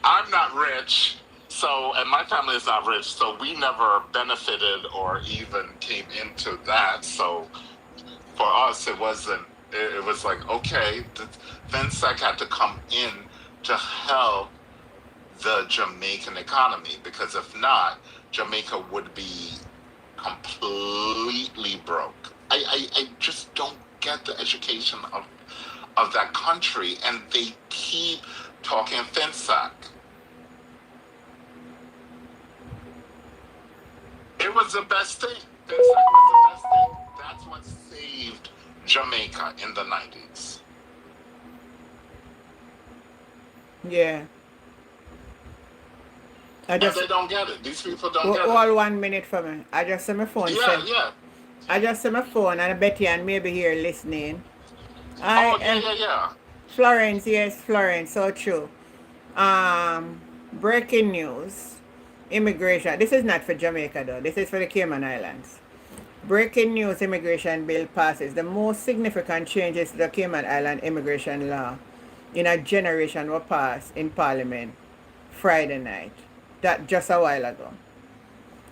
I'm not rich, and my family is not rich, so we never benefited or even came into that. So for us, it wasn't, it was like, okay, FinSec had to come in to help the Jamaican economy, because if not, Jamaica would be completely broke. I just don't get the education of that country, and they keep talking FinSec. It was the best thing. FinSec was the best thing. That's what saved Jamaica in the 90s. Yeah. I And just they don't get it. These people don't get it. all 1 minute for me. I just see my phone. Yeah. I just see my phone, and Betty and maybe here listening. Oh, yeah. Florence, yes, Florence, so true. Breaking news. Immigration. This is not for Jamaica though. This is for the Cayman Islands. Breaking news: immigration bill passes. The most significant changes to the Cayman Island immigration law in a generation were passed in Parliament Friday night. That just a while ago.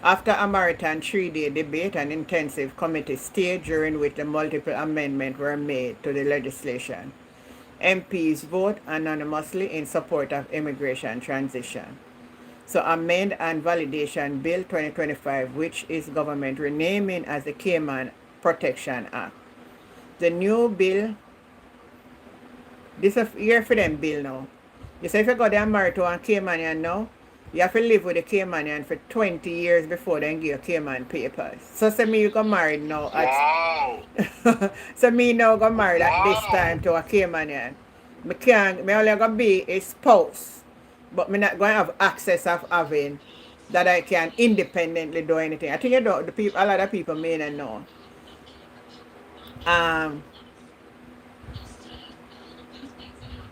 After a marathon 3-day debate and intensive committee stage during which the multiple amendments were made to the legislation, MPs vote anonymously in support of immigration transition. So amend and validation bill 2025, which is government renaming as the Cayman Protection Act. The new bill, this is a year for them bill now. You say if you go there married to a Caymanian now, you have to live with a Caymanian for 20 years before they give you Cayman papers. So say me you got married now Wow. so me now got married at this Wow. time to a Caymanian. Me only gonna be a spouse. But me not going to have access of having that I can independently do anything. I think a lot of people may not know.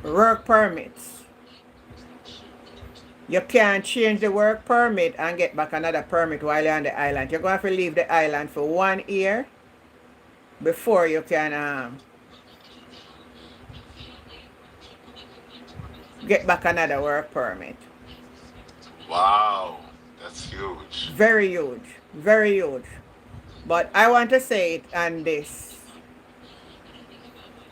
Work permits. You can't change the work permit and get back another permit while you're on the island. You're going to have to leave the island for 1 year before you can get back another work permit. Wow. That's huge. Very huge. Very huge. But I want to say it on this.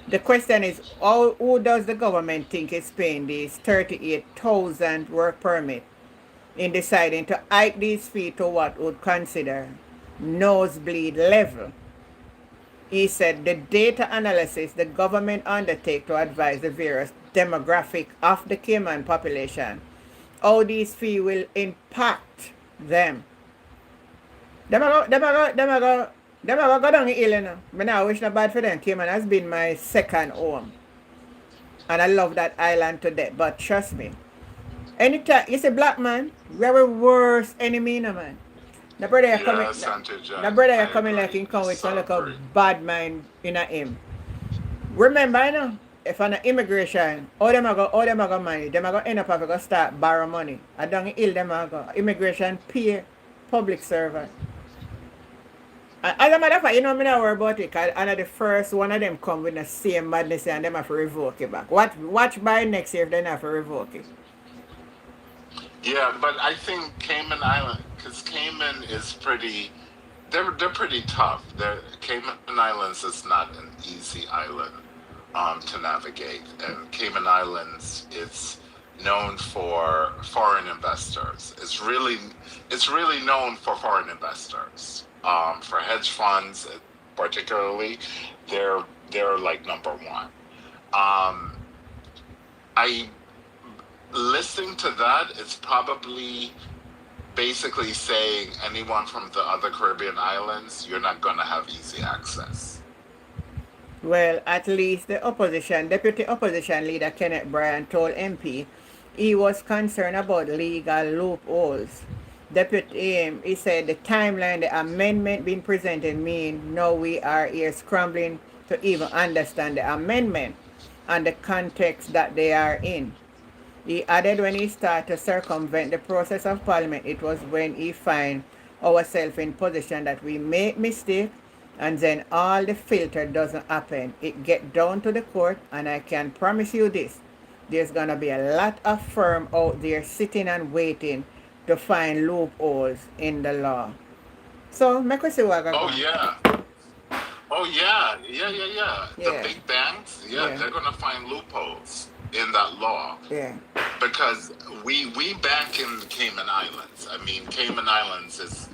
The question is, who does the government think is paying these 38,000 work permit in deciding to hike these fees to what would consider nosebleed level? He said the data analysis the government undertake to advise the various demographic of the Cayman population, how these fees will impact them. Them are go down ill, you know. But now I wish not bad for them. Cayman has been my second home. And I love that island to death. But trust me, anytime you say black man, we are the worst enemy, you know, man. The brother you coming, Yes, Auntie Jan. the brother you I coming agree. like him come with some So like a agree. bad mind in a him. Remember, you know, if on immigration, all them are go money, them are go end up having to start borrow money. I don't ill them are go. Immigration pay public servant. As a matter of fact, you know, me not worry about it, because the first one of them come with the same madness and them have to revoke it back. Watch by next year if they not have to revoke it. Yeah, but I think Cayman Island, because Cayman is pretty they're pretty tough. Cayman Islands is not an easy island to navigate, and Cayman Islands it's known for foreign investors. It's really known for foreign investors. For hedge funds, particularly, they're like number one. Um, I Listening to that, it's probably basically saying anyone from the other Caribbean islands, you're not going to have easy access. Well, at least the deputy opposition leader Kenneth Bryan told MP he was concerned about legal loopholes. He said the timeline, the amendment being presented mean now we are here scrambling to even understand the amendment and the context that they are in. He added when he started to circumvent the process of parliament, it was when he find ourselves in position that we make mistake and then all the filter doesn't happen. It get down to the court, and I can promise you this. There's gonna be a lot of firm out there sitting and waiting to find loopholes in the law. So make us see what I Oh, got. yeah. Oh, yeah. The Yeah. big banks, Yeah. they're going to find loopholes in that law Yeah. because we bank in the Cayman Islands. I mean, Cayman Islands is,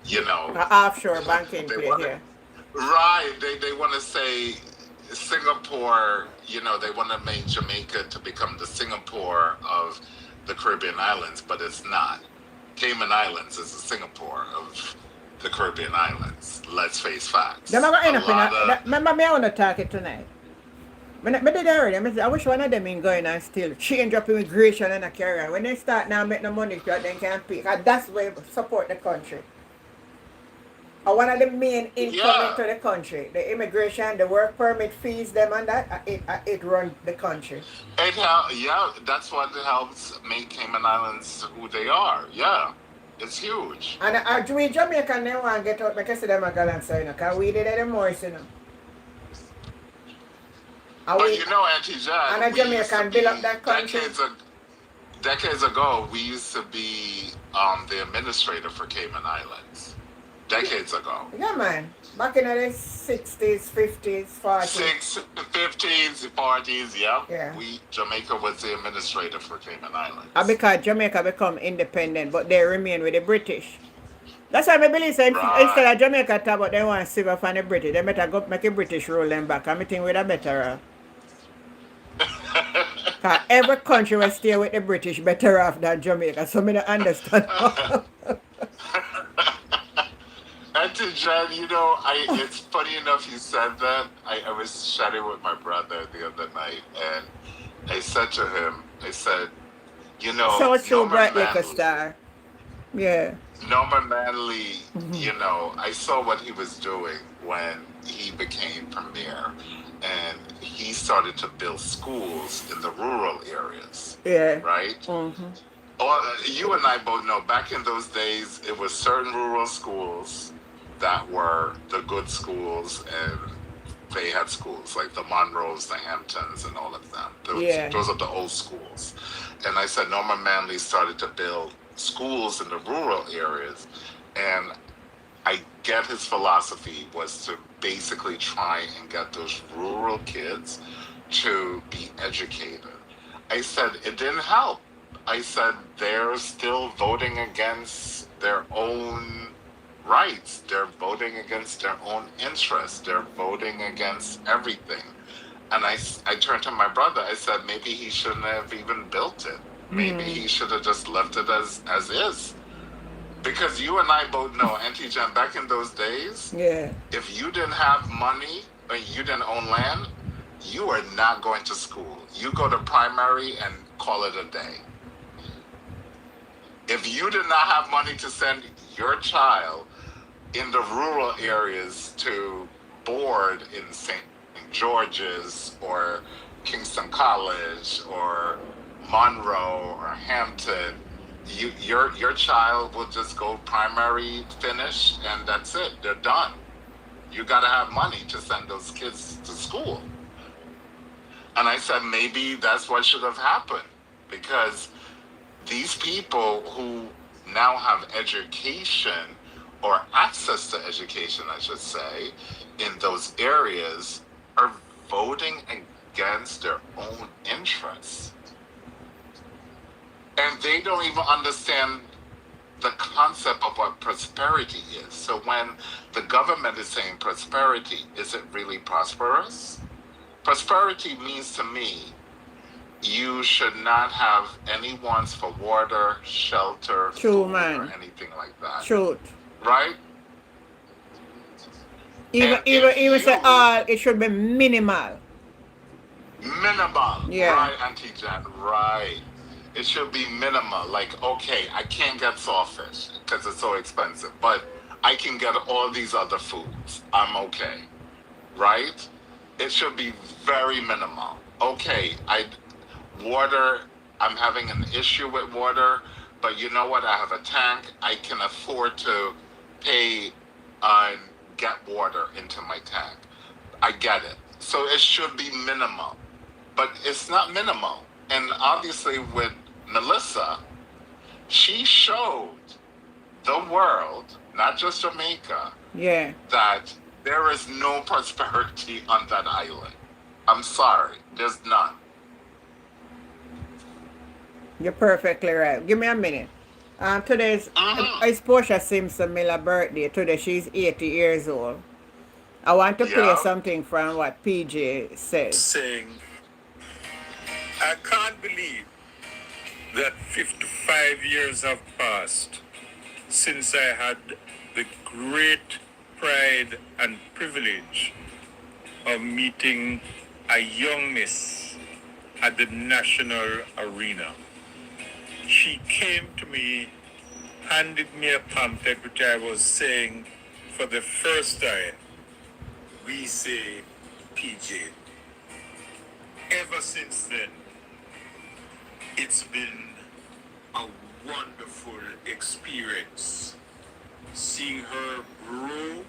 you know, Offshore banking they play want here. right. They want to say Singapore. They want to make Jamaica to become the Singapore of the Caribbean islands, but it's not. Cayman Islands is the Singapore of the Caribbean islands. Let's face facts. Them are gonna end A up in lot a, of remember me I wanna talk it tonight. But I did already. I wish one of them in going and still change up immigration and a carry on. When they start now make no money, they can pay. Cause that's where support the country. Or one of the main income yeah. into the country. The immigration, the work permit fees, them and that, it runs the country. That's what helps make Cayman Islands who they are. Yeah, it's huge. And we Jamaican, they want to get out, because them a gallant side, because we did it more, you know. And But we, Auntie Jan, and a we used to Jamaican build up that country. decades ago, we used to be the administrator for Cayman Islands. Decades ago. Yeah, man. Back in the 60s, 50s, 40s. 50s, 40s, yeah. Yeah. Jamaica was the administrator for Cayman Islands. And because Jamaica become independent, but they remain with the British. That's why I believe so Right. instead of Jamaica talk about they want to save from the British, they better go make the British rule them back. And I think we're better off. Because every country will stay with the British better off than Jamaica. So I don't understand. Auntie Jan, it's funny enough you said that. I was chatting with my brother the other night, and I said to him, So it's so Norman bright like a Manley, star. Yeah. Norman Manley, I saw what he was doing when he became premier, and he started to build schools in the rural areas, Yeah. right? You and I both know back in those days, it was certain rural schools that were the good schools, and they had schools like the Monroes, the Hamptons, and all of them. Those are the old schools. And I said Norman Manley started to build schools in the rural areas, and I get his philosophy was to basically try and get those rural kids to be educated. I said it didn't help. I said they're still voting against their own rights. They're voting against their own interests. They're voting against everything. And I turned to my brother. I said maybe he shouldn't have even built it. Maybe he should have just left it as is. Because you and I both know, Auntie Jan, back in those days, Yeah. if you didn't have money or you didn't own land, you are not going to school. You go to primary and call it a day. If you did not have money to send your child in the rural areas to board in St. George's or Kingston College or Monroe or Hampton, your child will just go primary, finish, and that's it. They're done. You got to have money to send those kids to school. And I said maybe that's what should have happened, because these people who now have education or access to education, I should say, in those areas are voting against their own interests. And they don't even understand the concept of what prosperity is. So when the government is saying prosperity, is it really prosperous? Prosperity means to me, you should not have any wants for water, shelter, True, food, man. or anything like that. Truth. Right? Even And if say you all, it should be minimal. minimal, Yeah. right, Auntie Jan, right. It should be minimal. Like, okay, I can't get sawfish because it's so expensive, but I can get all these other foods. I'm okay, right? It should be very minimal. Okay, water, I'm having an issue with water, but you know what? I have a tank. I can afford to pay and get water into my tank. I get it. So it should be minimal, but it's not minimal. And obviously with Melissa, she showed the world, not just Jamaica, Yeah. that there is no prosperity on that island. I'm sorry, there's none. You're perfectly right. Give me a minute. Today's it's Portia Simpson Miller birthday. Today she's 80 years old. I want to play Yeah. something from what PJ says. Saying, I can't believe that 55 years have passed since I had the great pride and privilege of meeting a young miss at the national arena. She came to me, handed me a pamphlet which I was saying for the first time, we say PJ. Ever since then, it's been a wonderful experience seeing her grow,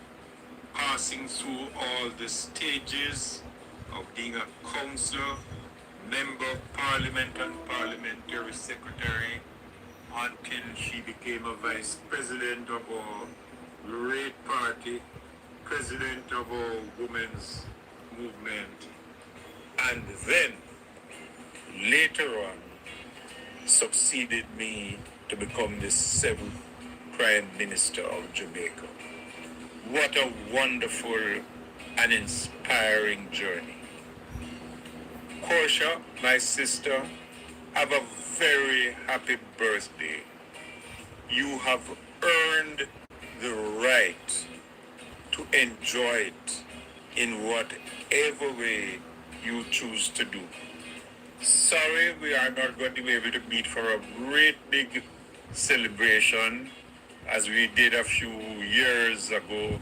passing through all the stages of being a councillor, member of parliament and parliamentary secretary, until she became a vice president of our great party, president of our women's movement, and then later on succeeded me to become the 7th Prime Minister of Jamaica. What a wonderful and inspiring journey. Portia, my sister, have a very happy birthday. You have earned the right to enjoy it in whatever way you choose to do. Sorry, we are not going to be able to meet for a great big celebration as we did a few years ago,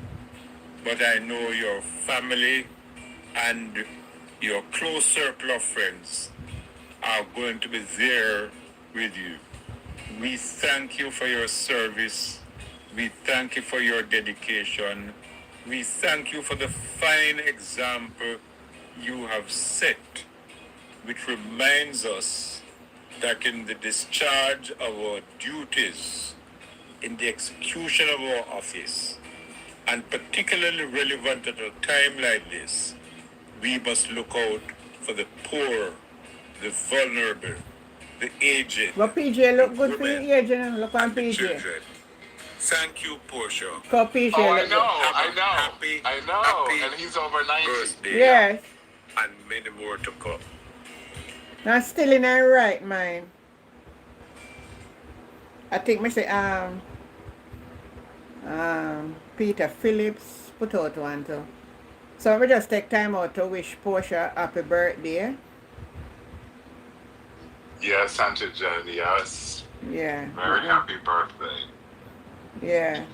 but I know your family and your close circle of friends are going to be there with you. We thank you for your service. We thank you for your dedication. We thank you for the fine example you have set, which reminds us that in the discharge of our duties, in the execution of our office, and particularly relevant at a time like this, we must look out for the poor, the vulnerable, the aged, But PJ look good for women, your age, you know. Look on and the PJ. children. Thank you, Portia. For PJ Oh, I look know, good. I know. happy And he's over 90. Birthday, Yes. and many more to come. Now still in her right mind. I think me say Peter Phillips put out one too. So we just take time out to wish Portia happy birthday. Yes, Santa Jen, yes. Yeah. Very happy birthday. Yeah.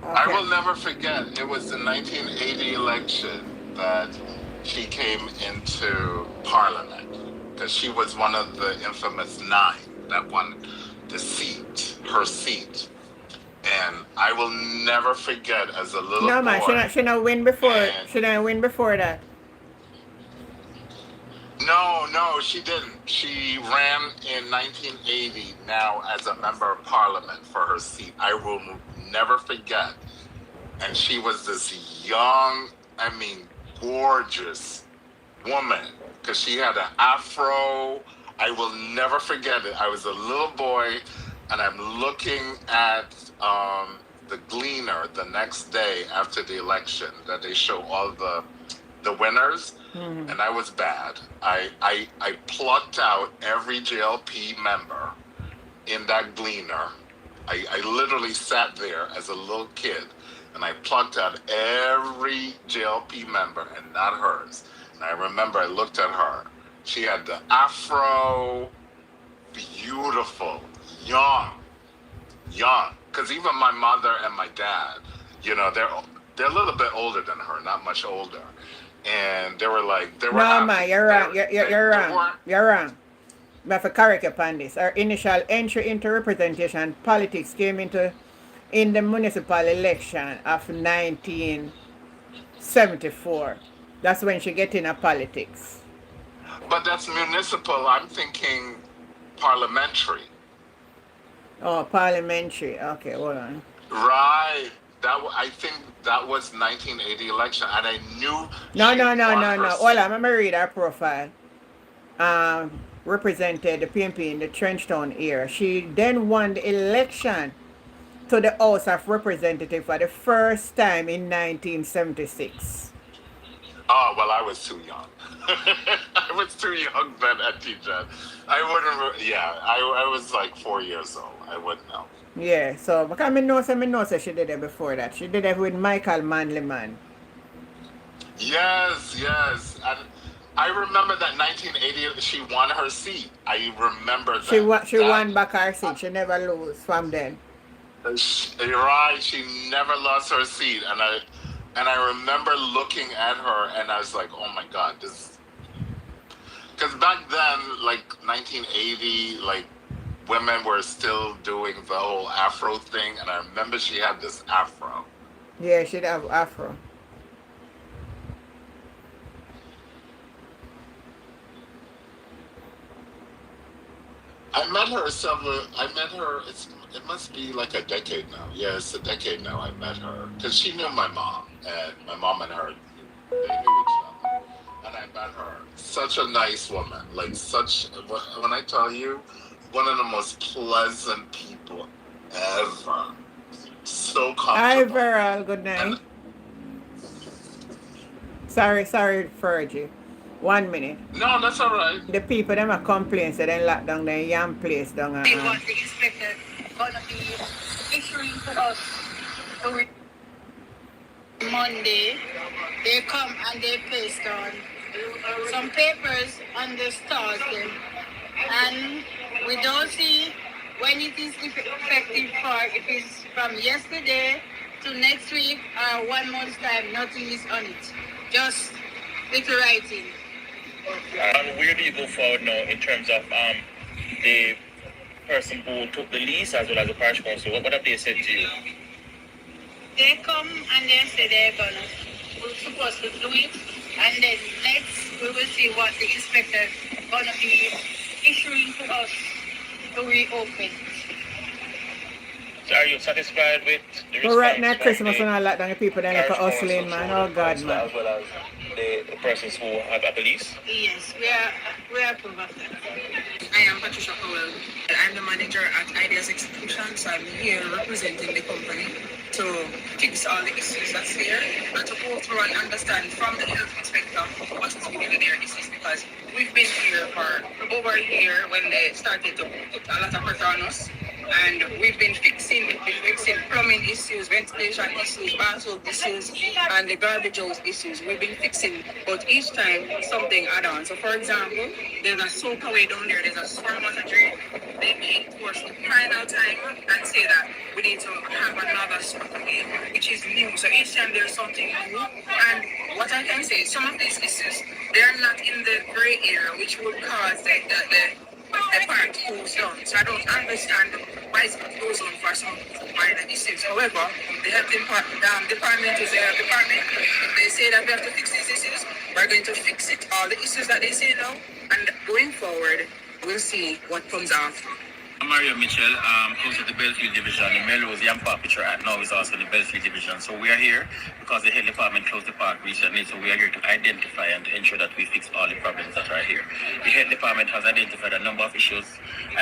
I Okay. will never forget, it was the 1980 election that she came into Parliament, because she was one of the infamous 9 that won the seat, her seat. And I will never forget as a little No boy. man, she not win before And- she not win before that. No, she didn't. She ran in 1980 now as a member of parliament for her seat. I will never forget. And she was this young, I mean, gorgeous woman because she had an afro. I will never forget it. I was a little boy and I'm looking at the Gleaner the next day after the election that they show all the winners. And I was bad. I plucked out every JLP member in that Gleaner. I literally sat there as a little kid and I plucked out every JLP member and not hers. And I remember I looked at her. She had the afro, beautiful, young. Because even my mother and my dad, you know, they're a little bit older than her, not much older. And they were like, they were No, ma, happy. you're wrong. They You're wrong. weren't. You're wrong. I have to correct you upon this. Our initial entry into representation and politics came in the municipal election of 1974. That's when she get into politics. But that's municipal. I'm thinking parliamentary. Oh, parliamentary. Okay, hold on. Right. I think that was 1980 election, and I knew No, she no, no, won no, her no. seat. Hold on, let me read her profile. Represented the PNP in the Trenchtown era. She then won the election to the House of Representatives for the first time in 1976. Oh, well, I was too young. I was too young then, Auntie Jen. I wouldn't, yeah, I was like 4 years old. I wouldn't know. Yeah, so because I know so she did it before that. She did it with Michael Manleyman. Yes. And I remember that 1980, she won her seat. I remember that. She won back her seat. She never lose from then. You're right. She never lost her seat, and I remember looking at her, and I was like, "Oh my God, this." Because back then, like 1980, like women were still doing the whole Afro thing, and I remember she had this Afro. Yeah, she'd have Afro. I met her it must be like a decade now. Yeah, it's a decade now I met her. Because she knew my mom. And my mom and her, they knew each other. And I met her. Such a nice woman. Like when I tell you, one of the most pleasant people ever. So Hi, comfortable. Veral. Good night. And Sorry, Fergie. 1 minute. no, that's all right. The people them a complain so they lock down the yam place down They want the inspector gonna be issuing to us every Monday. They come and they paste on some papers on the stars them, and we don't see when it is effective for if it's from yesterday to next week or 1 month's time. Nothing is on it. Just little writing. Where do you go forward now in terms of the person who took the lease as well as the parish council? What have they said to you? They come and they say we're supposed to do it, and then next we will see what the inspector gonna be issuing to us to reopen. So are you satisfied with the But right response now, from Christmas the and all that, and the people then like parish hustling, council, man. Oh, God, council, man. as well as the persons who have a lease? Yes, we are approve of that. I am Patricia Powell. I'm the manager at Ideas Execution, so I'm here representing the company to fix all the issues that's there and to go through and understand from the health inspector what is really their issues, because we've been here for over a year when they started to put a lot of pressure on us. And we've been fixing plumbing issues, ventilation issues, bathroom issues, and the garbage house issues. We've been fixing, but each time something add on. So for example, there's a soak away down there, there's a storm water drain. They may enforce the final time and say that we need to have another soak away, which is new. So each time there's something new. And what I can say, some of these issues, they're not in the gray area, which would cause the the park closed down. So I don't understand why it's closed down for some minor issues. However, the health department is a department. If they say that we have to fix these issues, we're going to fix it. All the issues that they say now, and going forward, we'll see what comes after. I'm Mario Mitchell, close to the Belfield Division. The Melrose Young Park picture at now is also in the Belfield Division. So we are here because the health department closed the park recently. So we are here to identify and to ensure that we fix all the problems that are here. The health department has identified a number of issues.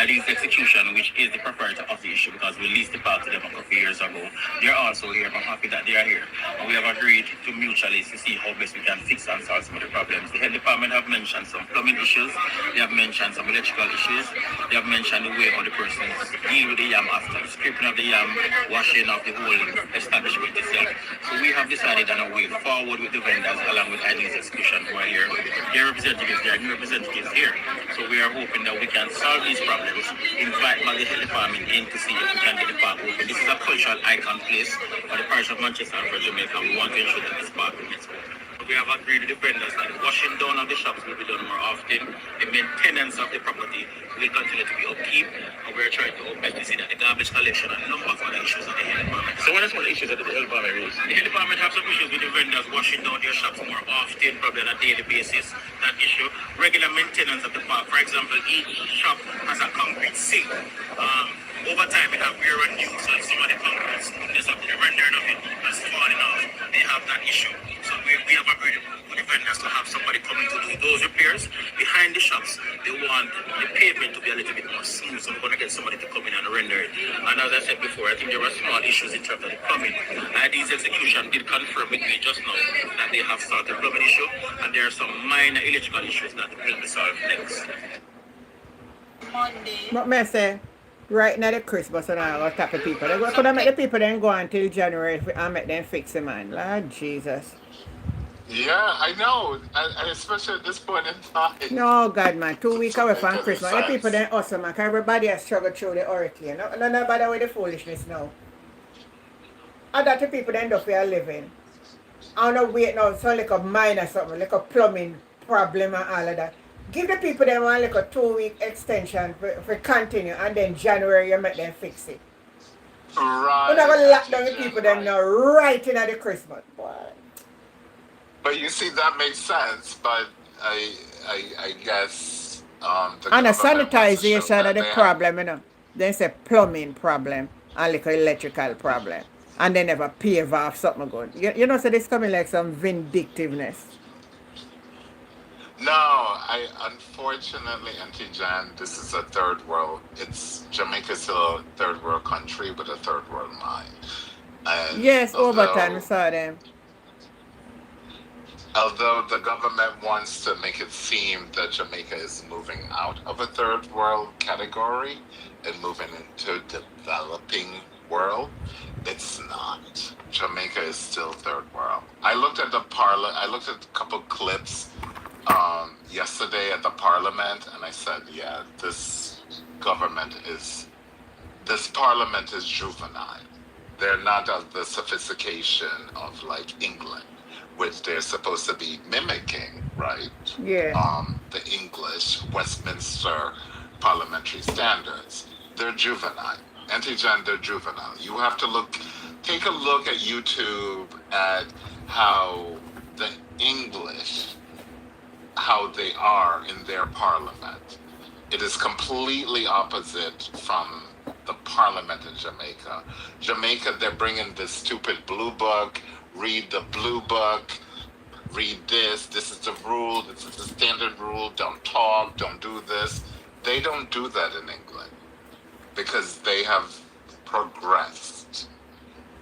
Lease execution, which is the proprietor of the issue because we leased the park to them a couple of years ago. They're also here. I'm happy that they are here. And we have agreed to mutually to see how best we can fix and solve some of the problems. The health department have mentioned some plumbing issues. They have mentioned some electrical issues. They have mentioned the way how the person deal with the yam after stripping of the yam, washing of the whole establishment itself. So we have decided on a way forward with the vendors along with ID's execution who are here. Their representatives, their new representatives here. So we are hoping that we can solve these problems, invite the health department in to see if we can get the park open. This is a cultural icon place for the parish of Manchester and for Jamaica. We want to ensure that this park remains open. We have agreed with the vendors that the washing down of the shops will be done more often. The maintenance of the property will continue to be upkeep. And we're trying to open to see that the garbage collection and a number of other issues at the health department. So what are some of the issues that the health department raised? The health department have some issues with the vendors washing down their shops more often, probably on a daily basis. That issue. Regular maintenance of the park. For example, each shop has a concrete sink. Over time, we have wear and use and some of the concrete smoothness of the rendering of it has fallen off. They have that issue. So we have agreed with the vendors to have somebody coming to do those repairs. Behind the shops, they want the pavement to be a little bit more smooth. So we're going to get somebody to come in and render it. And as I said before, I think there were small issues in terms of the plumbing. ID's execution did confirm with me just now that they have solved the plumbing issue. And there are some minor electrical issues that will be solved next. But me say, right now the Christmas and all, type of people. They could make the people then go until January and make them fix it, man. Lord Jesus. Yeah, I know. And especially at this point in time. No, God, man. 2 weeks away from Make any Christmas. The people sense. then awesome, man. 'Cause everybody has struggled through the hurricane. No bother with the foolishness now. And that the people then do for a living. I don't wait now, so like a minor something, like a plumbing problem and all of that. Give the people them one like a 2 week extension for continue and then January you make them fix it. Right. You're not gonna lock down the people them now right in at the Christmas. Boy. But you see, that makes sense. But I guess the And the government wants to show sanitization that of the they have. problem, you know. Then say plumbing problem and like a electrical problem. And they never pave off something good. You know, so this coming like some vindictiveness. No, I unfortunately, Auntie Jan, this is a third world. Jamaica's still a third world country with a third world mind. And Yes, overtime, we saw them. although the government wants to make it seem that Jamaica is moving out of a third world category and moving into developing world, it's not. Jamaica is still third world. I looked at a couple clips yesterday at the parliament, and I said, yeah, this parliament is juvenile. They're not of the sophistication of like England, which they're supposed to be mimicking, right? Yeah. The English Westminster parliamentary standards. They're juvenile. Anti-Jan, they're juvenile. You have to take a look at YouTube at how the English, how they are in their parliament. It is completely opposite from the parliament in Jamaica. Jamaica, they're bringing this stupid blue book, read the blue book, read this is the rule, this is the standard rule, don't talk, don't do this. They don't do that in England because they have progressed.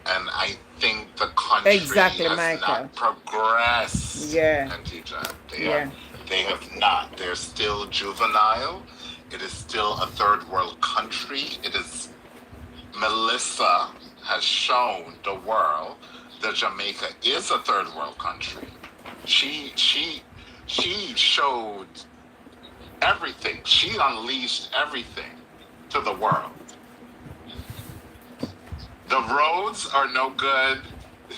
And I think the country Exactly, has Michael. not progressed. Yeah. Anti-Jan. Yeah. They have not. They're still juvenile. It is still a third world country. Melissa has shown the world that Jamaica is a third world country. She showed everything. She unleashed everything to the world. The roads are no good.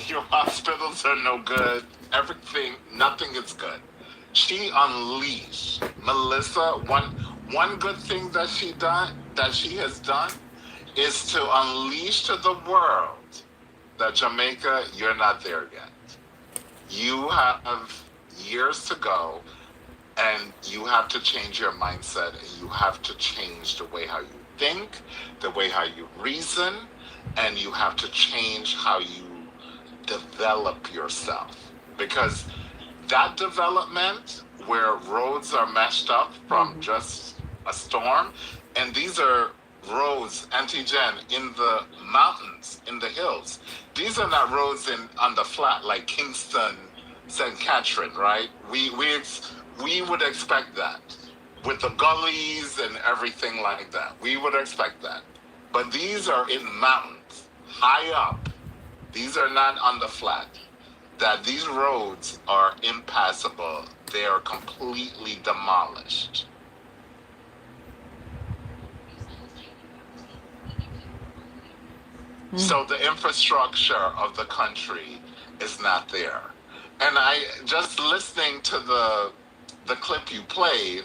Your hospitals are no good. Everything, nothing is good. She unleashed. Melissa, one good thing that she has done is to unleash to the world that Jamaica, you're not there yet. You have years to go, and you have to change your mindset, and you have to change the way how you think, the way how you reason, and you have to change how you develop yourself. Because that development where roads are meshed up from just a storm, and these are roads, Auntie Jen, in the mountains, in the hills. These are not roads on the flat like Kingston, St. Catherine, right? We would expect that with the gullies and everything like that. We would expect that. But these are in mountains, high up. These are not on the flat. That these roads are impassable. They are completely demolished. So the infrastructure of the country is not there. And I just listening to the clip you played,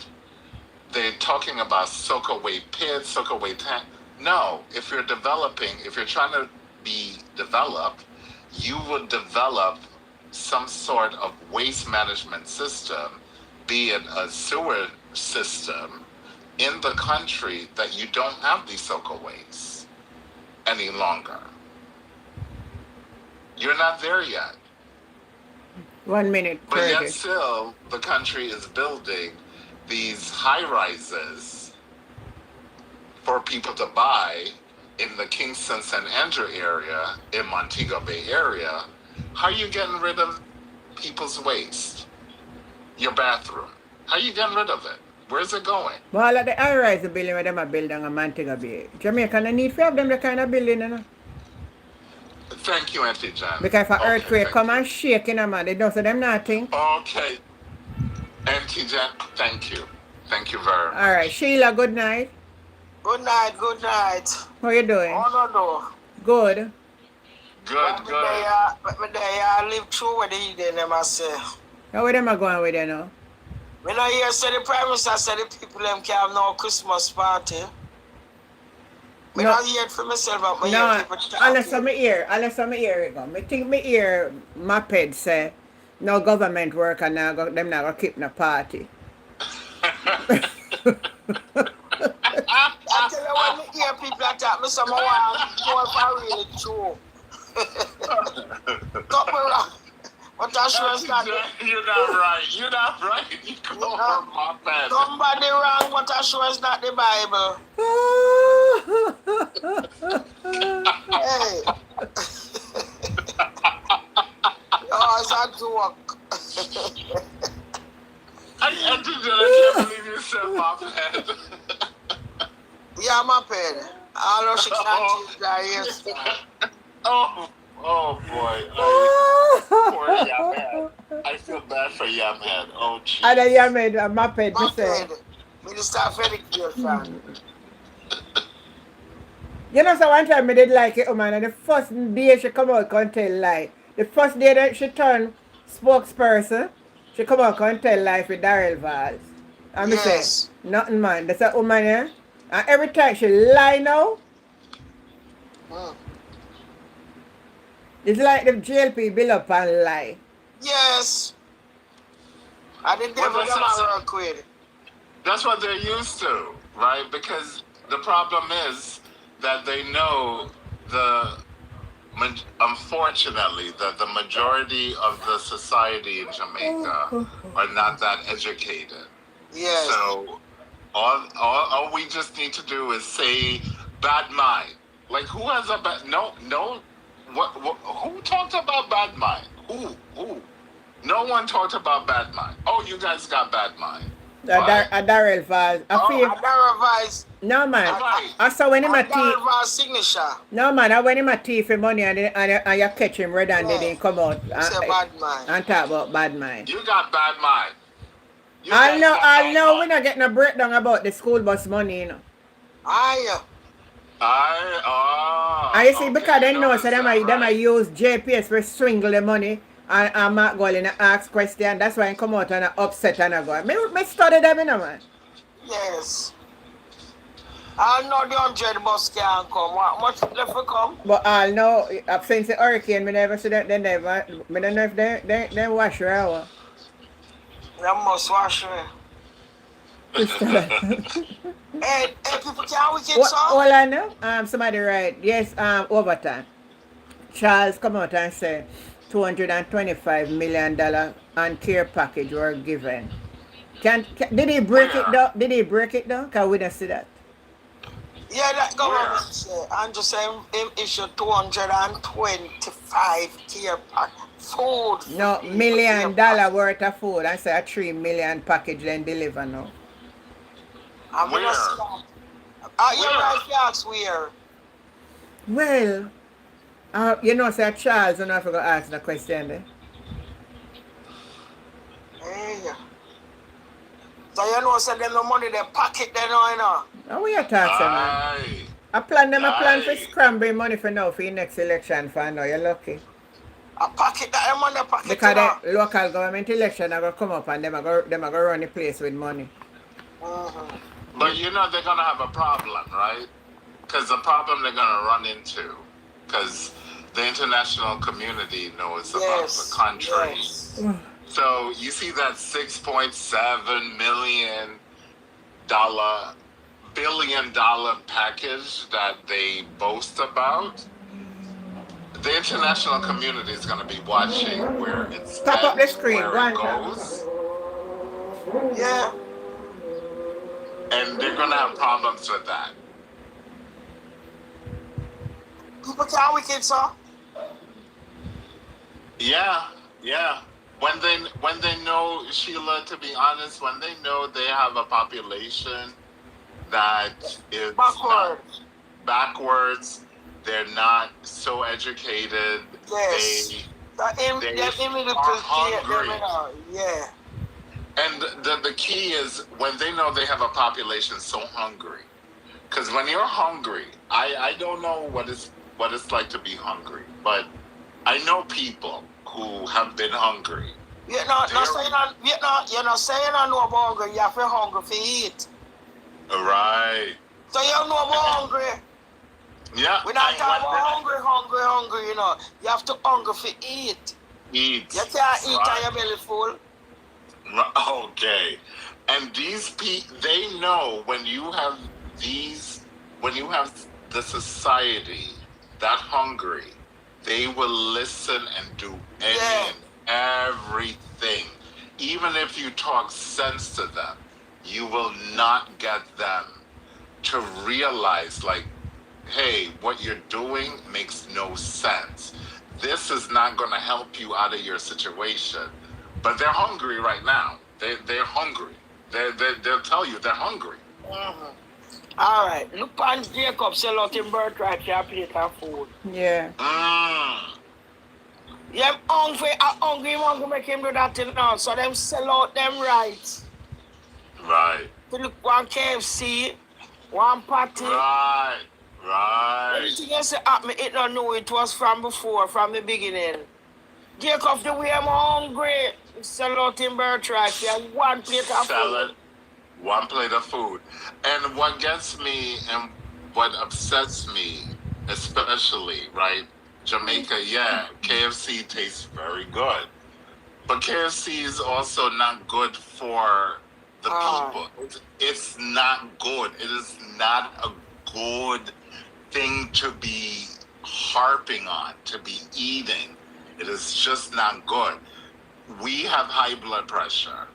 they're talking about Soakaway Pit, Soakaway Tank. No, if you're trying to be developed, you would develop some sort of waste management system, be it a sewer system in the country that you don't have these Soakaways any longer. You're not there yet. 1 minute, But yet 30. still, the country is building these high-rises for people to buy in the Kingston, St. Andrew area, in Montego Bay area. How are you getting rid of people's waste? Your bathroom. How are you getting rid of it? Where's it going? But all of the high-rise building where them are building in Montego Bay, Jamaica no need to have them the kind of building, you know? Thank you, Auntie Jan. Because if an Okay, earthquake thank come you. and shake in a man, they don't say them nothing. Okay. Auntie Jan, thank you. Thank you very much. All right, Sheila, good night. Good night, good night. How you doing? Oh, no. Good. Good, good. I live through with the heathen, them I say. How where them are going with you now? When I hear say the Prime Minister say the people them can have no Christmas party. I No. don't hear it for myself, but I hear No, people talking. unless I'm here it go. I think me hear Moped say no government work and them not gonna keep no party. I tell you when I hear people talk, I say, I want to go for really true. Don't be wrong. But I sure is not. You're not right. You're not right. You go from my bed. Somebody wrong, but I sure is not the Bible. Hey. Oh, it's a joke. I can't believe you said my bed. Yeah, my pen. I know she can't change that yes. Oh boy. Poor Yamhead. I feel bad for Yamhead. Oh, jeez. And then you made a Moped me My say. pen. Minister of Education. You know, so one time I did like it, man, and the first day she come out and tell lie. The first day that she turned spokesperson, she come out and tell lie for Darrell Valls. And me Yes. say, nothing man, that's a woman here. And every time she lie now, it's like the JLP build up and lie. Yes. I didn't Well, never that's come also- out quit. That's what they're used to, right? Because the problem is that they know unfortunately, that the majority of the society in Jamaica are not that educated. Yes. So all we just need to do is say bad mind. Like who has a bad what who talked about bad mind? Who? No one talked about bad mind. Oh, you guys got bad mind. A Darrell Valls. I feel Darrell Valls. no man. Right. I saw when him a Darrell thief. Valls signature. No man, I when him a thief for money and you catch him red and they didn't come out It's a bad man. and talk about bad mind. You got bad mind. You I guys got bad know we're mind. not getting a breakdown about the school bus money, you know. Aye. And you see, because they know, so them I use JPS for swingle the money and Mark go in and ask question. That's why I come out and I upset and I go. Me study them, you know, man. Yes. I know the 100 bus can come. What much left to come? But all know, since the hurricane, me never see that they never, I don't know if they wash your hour. They must wash me. Hey, people can wicked, What, sir? all I know, somebody write, yes, overtime. Charles come out and say $225 million on care package were given. Did he break it down? Did he break it down? Can we not see that? Yeah, that government say, and just say him issue 225 care pack food. No, $1 million worth of food. I say a 3 million package then deliver now. I'm Where? gonna see that. You're right, you ask where. Well, you know, say Charles, I don't know if I go ask the question there. Hey. So you know, say them the money they pocket they know, you know. How we are talking, man? Aye. I plan for Aye. scrambling money for now for your next election for now. You're lucky. I pocket that money pocket Because you know. the local government election are going to come up and them are going to run the place with money. Mm-hmm. But you know they're gonna have a problem, right? Because the problem they're gonna run into, because the international community knows about the country. Yes. So you see that $6.7 billion package that they boast about. The international community is going to be watching where it's Tap up the spent, screen, where go it on, tap. goes, Yeah. and they're going to have problems with that. People can wicked, sir. Yeah. When they know, Sheila, to be honest, when they know they have a population that is backwards, they're not so educated. Yes. They are hungry. Yeah. And the key is when they know they have a population so hungry. Because when you're hungry, I don't know what it's like to be hungry, but I know people who have been hungry. You're not saying I know about hungry, you have to hungry for eat. Right. So you know about hungry. Yeah. We're not talking about hungry, you know. You have to hungry for eat. Eat. You can't eat till your belly full. Okay. And these people, they know when you have the society that hungry, they will listen and do and everything. Even if you talk sense to them, you will not get them to realize, like, hey, what you're doing makes no sense. This is not going to help you out of your situation. But they're hungry right now. They're hungry. They'll tell you they're hungry. Mm-hmm. All right. Look on Jacob sell out in birthright for a plate of food. Yeah. Yeah, hungry make him do that till now. So them sell out them rights. Right. To look one KFC, one party. Right. Everything else happened, it don't know it was from before, from the beginning. Jacob, the way I'm hungry, sell out in birthright. You have one plate of food. One plate of food. And what gets me and what upsets me, especially, right? Jamaica, yeah, KFC tastes very good. But KFC is also not good for the people. It's not good. It is not a good thing to be harping on, to be eating. It is just not good. We have high blood pressure.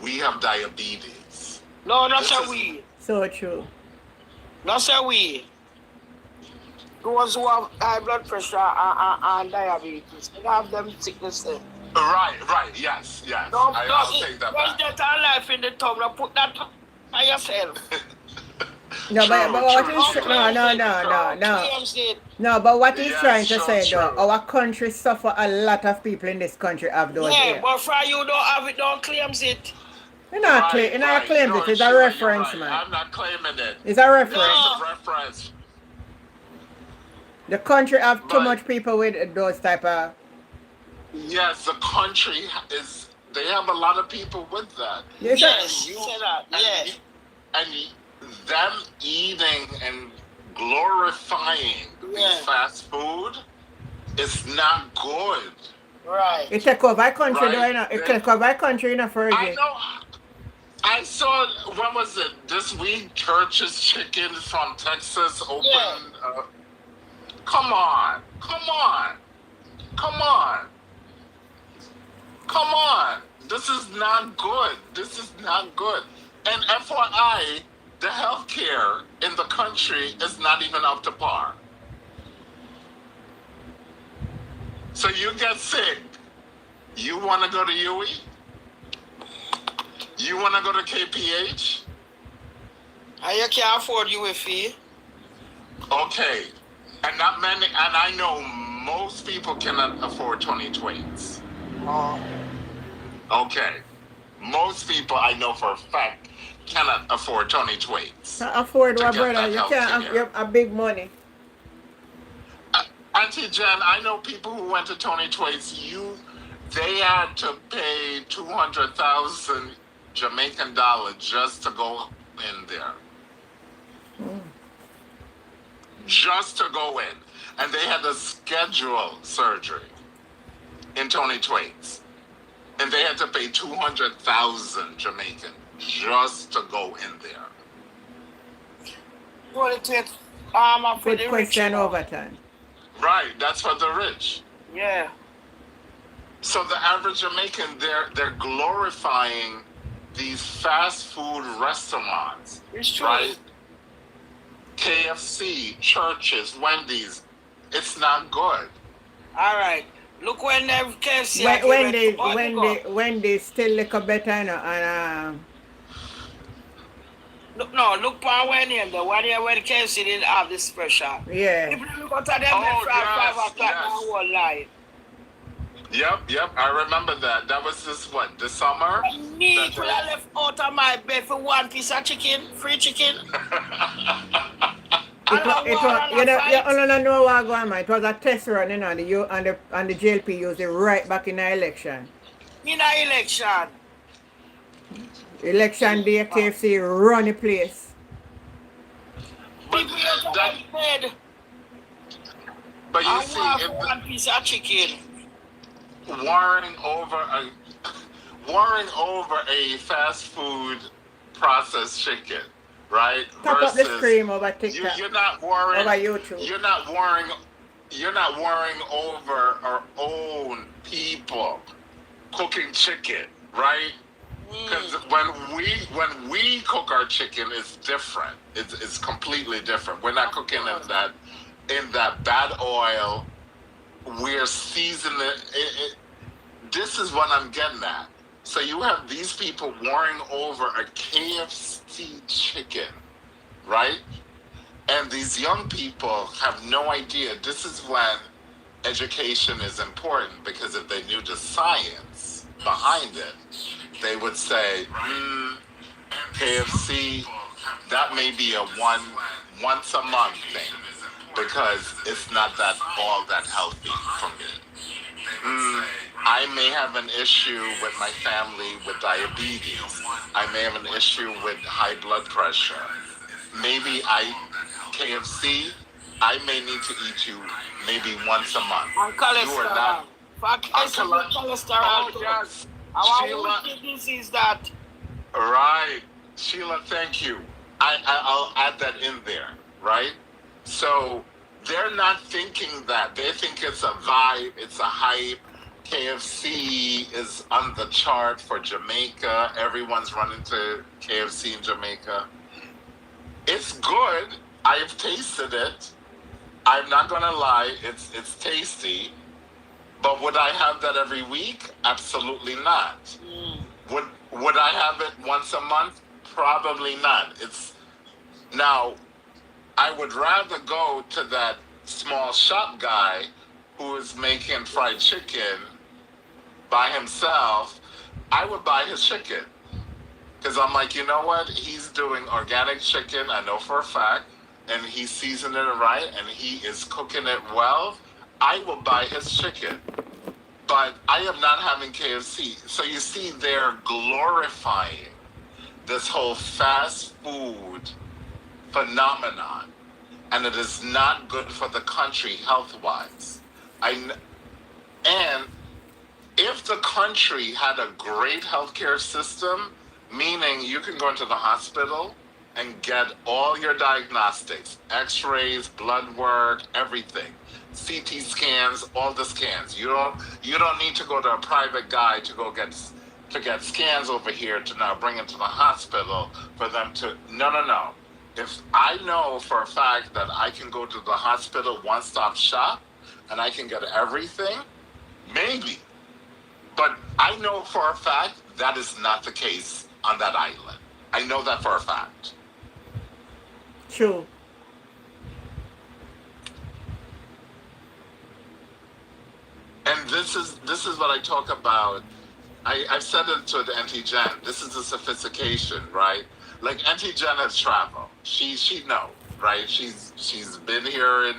We have diabetes. No, not so we. So true. Not so we. Those who have high blood pressure and diabetes, they have them sickness there. Right, yes. I'll take that back. Just get a life in the tongue and put that by yourself. No, but what is no, but what he's trying to say though, our country suffer, a lot of people in this country have those. Yeah, but for you don't have it, don't claims it. You're not claiming it, it's a reference, man. I'm not claiming it. It's a reference. It's a reference. The country have too much people with those type of. Yes, the country they have a lot of people with that. Yes, you say that. Yeah. and them eating and glorifying Yeah. these fast food is not good. Right. It take over our country, though, Right. you know. It take over our country, you know, for I it. know. I saw, when was it? This week, Church's Chicken from Texas opened. Yeah. Come on. Come on. Come on. Come on. This is not good. This is not good. And FYI, the healthcare in the country is not even up to par. So you get sick. You want to go to UE? You want to go to KPH? And you can't afford UFE. Okay. And not many, and I know most people cannot afford 20 twins. Oh. Okay. Most people I know for a fact cannot afford 20 twins. Can't afford To what, get brother. that You can't healthcare. have you have a big money. Auntie Jen, I know people who went to Tony Twaits. They had to pay 200,000 Jamaican dollars just to go in there. Just to go in, and they had to schedule surgery in Tony Twaits, and they had to pay 200,000 Jamaican just to go in there. Well, it takes for Good the rich. question now. overtime. Right, that's for the rich. Yeah. So the average Jamaican, they're glorifying these fast food restaurants, It's true. right? KFC, Churches, Wendy's. It's not good. All right. Look when they KFC When they still look a better, you know, and look for when you the one year when KFC didn't have this special. yeah. People look at them Oh, from 5 o'clock yes. now whole life. Yep, I remember that. That was this summer? Me That could have left out of my bed for one piece of chicken, free chicken. It was, you know, you only know what going on. It was a test run, you know, and the JLP used it right back in the election. In an election. Election day, KFC run the place. But People look that, at bed. but you I see, want if one piece of chicken. warring over a fast food processed chicken, right? Top up the scream over TikTok. You're not worrying Over YouTube. You're not worrying over our own people cooking chicken, right? Because when we cook our chicken, it's different. It's completely different. We're not cooking in that bad oil. We're seasoning it. This is what I'm getting at. So you have these people warring over a KFC chicken, right? And these young people have no idea. This is when education is important, because if they knew the science behind it, they would say, KFC, that may be a once a month thing, because it's not that all that healthy for me. I may have an issue with my family with diabetes. I may have an issue with high blood pressure. Maybe KFC, I may need to eat you maybe once a month. And cholesterol. You are not. Cholesterol. Oh, yes. Our Sheila. disease that. Right. Sheila, thank you. I'll add that in there, right? So they're not thinking that. They think it's a vibe, it's a hype. KFC is on the chart for Jamaica. Everyone's running to KFC in Jamaica. It's good. I've tasted it. I'm not gonna lie, it's tasty. But would I have that every week? Absolutely not. Would I have it once a month? Probably not. Now, I would rather go to that small shop guy who is making fried chicken by himself. I would buy his chicken. Because I'm like, you know what? He's doing organic chicken, I know for a fact, and he's seasoning it right, and he is cooking it well. I will buy his chicken. But I am not having KFC. So you see, they're glorifying this whole fast food phenomenon, and it is not good for the country health-wise. And if the country had a great healthcare system, meaning you can go into the hospital and get all your diagnostics, x-rays, blood work, everything, CT scans, all the scans. You don't need to go to a private guy to get scans over here to now bring it to the hospital for them to, no. If I know for a fact that I can go to the hospital one-stop shop and I can get everything, maybe. But I know for a fact that is not the case on that island. I know that for a fact. True. And this is what I talk about. I've said it to the Auntie Jen. This is the sophistication, right? Like Auntie Jen has traveled. She knows, right? She's been here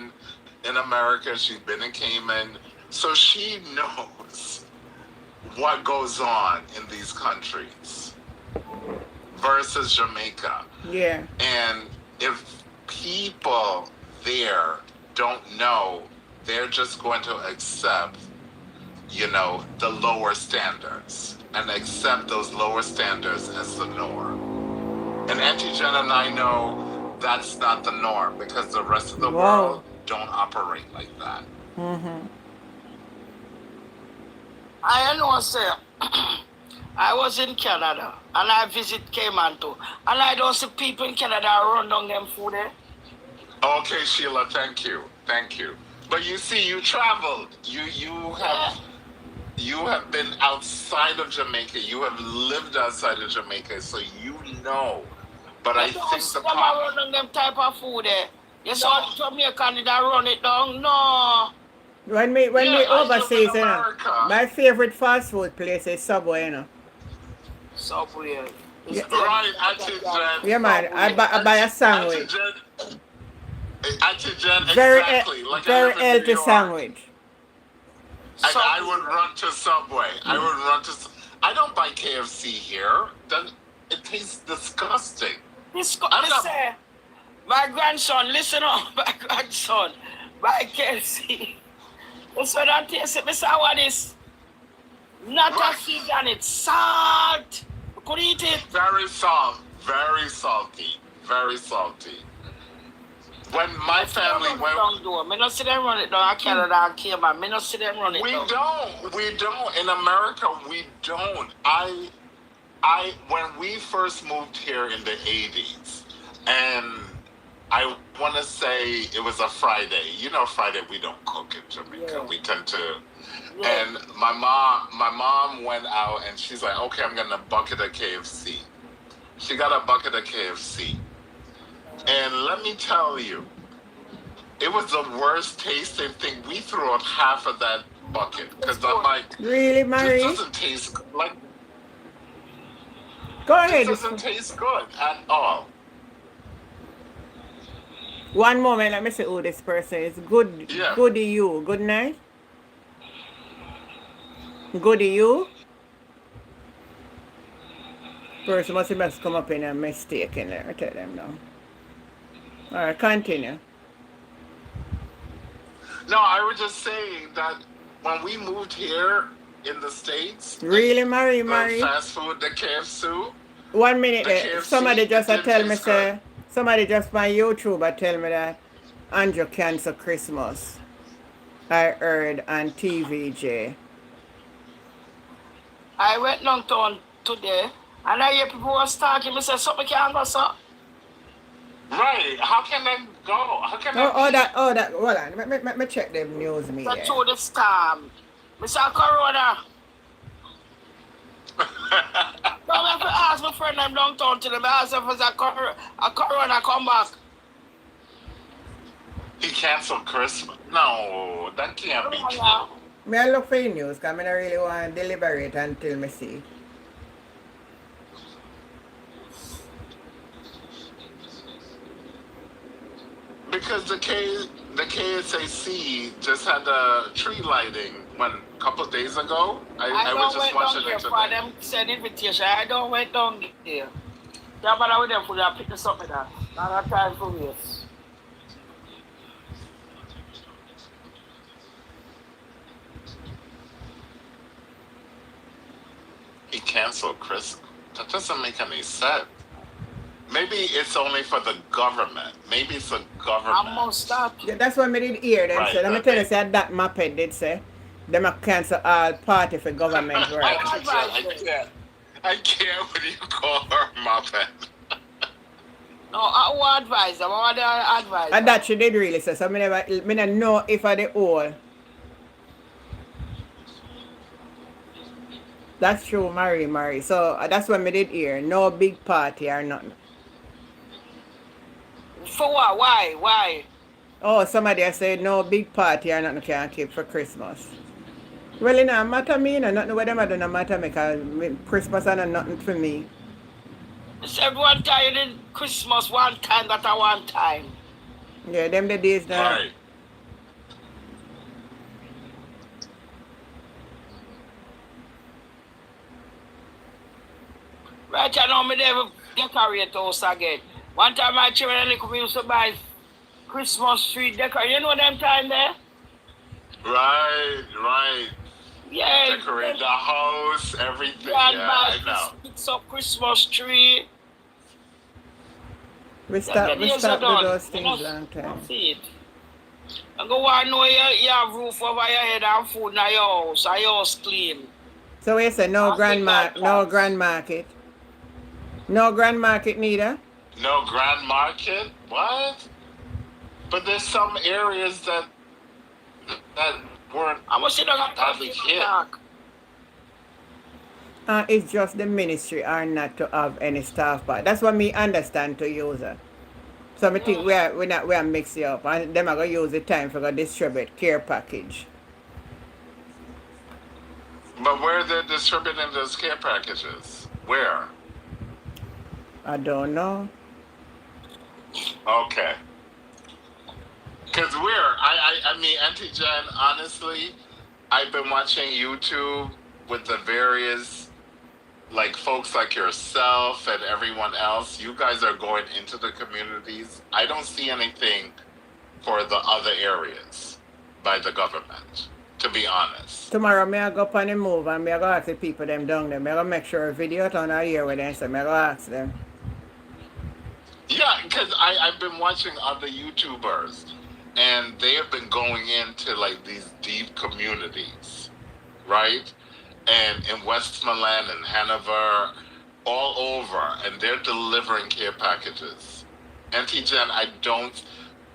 in America. She's been in Cayman, so she knows what goes on in these countries versus Jamaica. Yeah. And if people there don't know, they're just going to accept, the lower standards and accept those lower standards as the norm. And Auntie Jen and I know that's not the norm because the rest of the world don't operate like that. Mm-hmm. I know, sir. I was in Canada and I visit Cayman too. And I don't see people in Canada run down them food there. Okay, Sheila, thank you. But you see, you traveled. You have been outside of Jamaica. You have lived outside of Jamaica, so you know. But I think the problem run them type of food there. You saw Jamaican that run it down. No. When me overseas, my favorite fast food place is Subway, Subway. Yeah. Right, Auntie Jen. Yeah, man. I buy a sandwich. Auntie Jen, Very exactly. Like very I live in healthy New York. sandwich. And I would run to Subway. I don't buy KFC here. It tastes disgusting. Listen, my grandson, listen up, my grandson. My KFC. Listen, I taste it. Listen, what is not a season, it's salt. You could eat it. Very salty. When my family went, I don't see them run it down. Canada and Cayman. I don't see them run it down. We don't. In America, we don't. When we first moved here in the 80s, and I want to say it was a Friday. Friday we don't cook in Jamaica. Yeah. We tend to. Yeah. And my mom went out and she's like, okay, I'm getting a bucket of KFC. She got a bucket of KFC. And let me tell you, it was the worst tasting thing. We threw out half of that bucket because I'm like, really, Marie? this doesn't taste like. Go ahead. This doesn't taste good at all. One moment, let me see who this person is. Good, Yeah. Goody you. Good night. Goody you. Person must come up in a mistake in there. I tell them now. All right, continue. No, I was just saying that when we moved here in the States, Really, the Marie? fast food, the KFC, 1 minute the there. KFC, Somebody just it tell me, tastes say, somebody just my YouTube tell me that Andrew cancel Christmas. I heard on TVJ. I went downtown today and I hear people was talking. I said, something can't go, so. right? How can that go? How can that? Oh, that, hold on. Let me check the news media. That's through the storm. Mr. Corona. Now I have to ask my friend I'm downtown to them. I asked if it's a Corona come back. He canceled Christmas. No, that can't be true. May I look for your news because I don't really want to deliberate until I see. Because the KSAC just had a tree lighting a couple of days ago. I was don't just went watching down there it for today. them send invitation. I don't went down there. Can't bother with them for that. Pick this up with that. Not got time for this. He canceled Chris. That doesn't make any sense. Maybe it's only for the government. Maybe it's the government. I'm gonna stop. Yeah, that's what I did hear them Right, say. Let me but tell you, they- say that Muppet did say. Them a cancel all party for government work. I can't when you call her Muppet. No, I will advise them. I will advise And them. that she did really say. So me never know if I the whole. That's true, Marie. So that's what me did hear. No big party or nothing. For what? Why? Oh, somebody said no big party or nothing can keep for Christmas. Well, it don't matter me, nothing what them do no matter me, because Christmas and nothing for me. It's everyone time in Christmas one time, that a one time. Yeah, them the days now. Right. Right now, me never decorate house again. One time my children used to buy Christmas tree decorate. You know them time there? Right. Yeah. Decorate the house, everything. Yeah, Yeah, I know. fix up Christmas tree. We stop Them days do are done. those You things must- long time. See it. I go want to know you have roof over your head and food in your house, and your house clean. So we say no I'll grand take market, that no chance. grand market. No grand market neither. No grand market? What? But there's some areas that weren't How much you don't have hardly to hit. talk? It's just the ministry are not to have any staff, but that's what me understand to use it. So I think we are mixing up, and them are gonna use the time for go distribute care package. But where they're distributing those care packages? Where? I don't know. Okay. Because I mean, Auntie Jen, honestly, I've been watching YouTube with the various, like, folks like yourself and everyone else. You guys are going into the communities. I don't see anything for the other areas by the government, to be honest. Tomorrow me I go up on the move and me I go ask the people them down there. Me I go make sure a video on a year with them, so me I go ask them. Yeah, because I've been watching other YouTubers, and they have been going into, like, these deep communities, right? And in Westmoreland and Hanover, all over, and they're delivering care packages. Auntie Jen,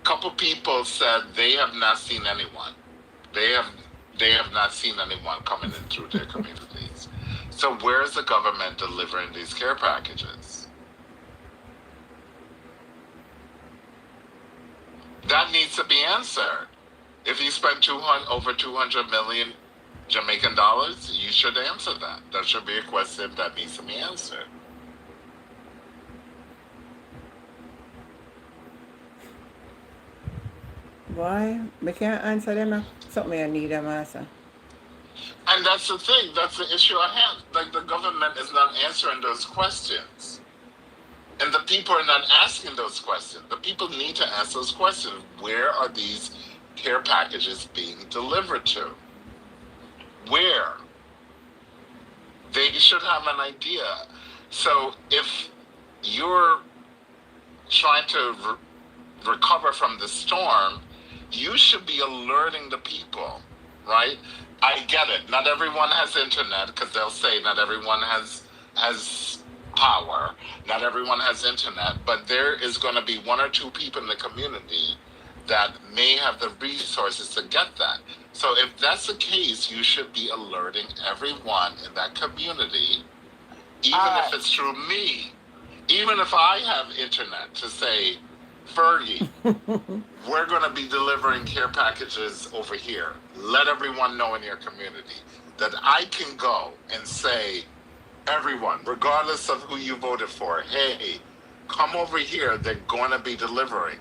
couple people said they have not seen anyone. They have not seen anyone coming in through their communities. So where is the government delivering these care packages? That needs to be answered. If you spend over 200 million Jamaican dollars, you should answer that. That should be a question that needs to be answered. Why? We can't answer them. Something I need them answer. And that's the thing. That's the issue I have. Like, the government is not answering those questions. And the people are not asking those questions. The people need to ask those questions. Where are these care packages being delivered to? Where? They should have an idea. So if you're trying to recover from the storm, you should be alerting the people, right? I get it. Not everyone has internet, because they'll say not everyone has power. Not everyone has internet, but there is going to be one or two people in the community that may have the resources to get that. So if that's the case, you should be alerting everyone in that community, even if it's through me, even if I have internet, to say, Fergie, we're going to be delivering care packages over here. Let everyone know in your community that I can go and say, everyone, regardless of who you voted for, hey, come over here. They're going to be delivering.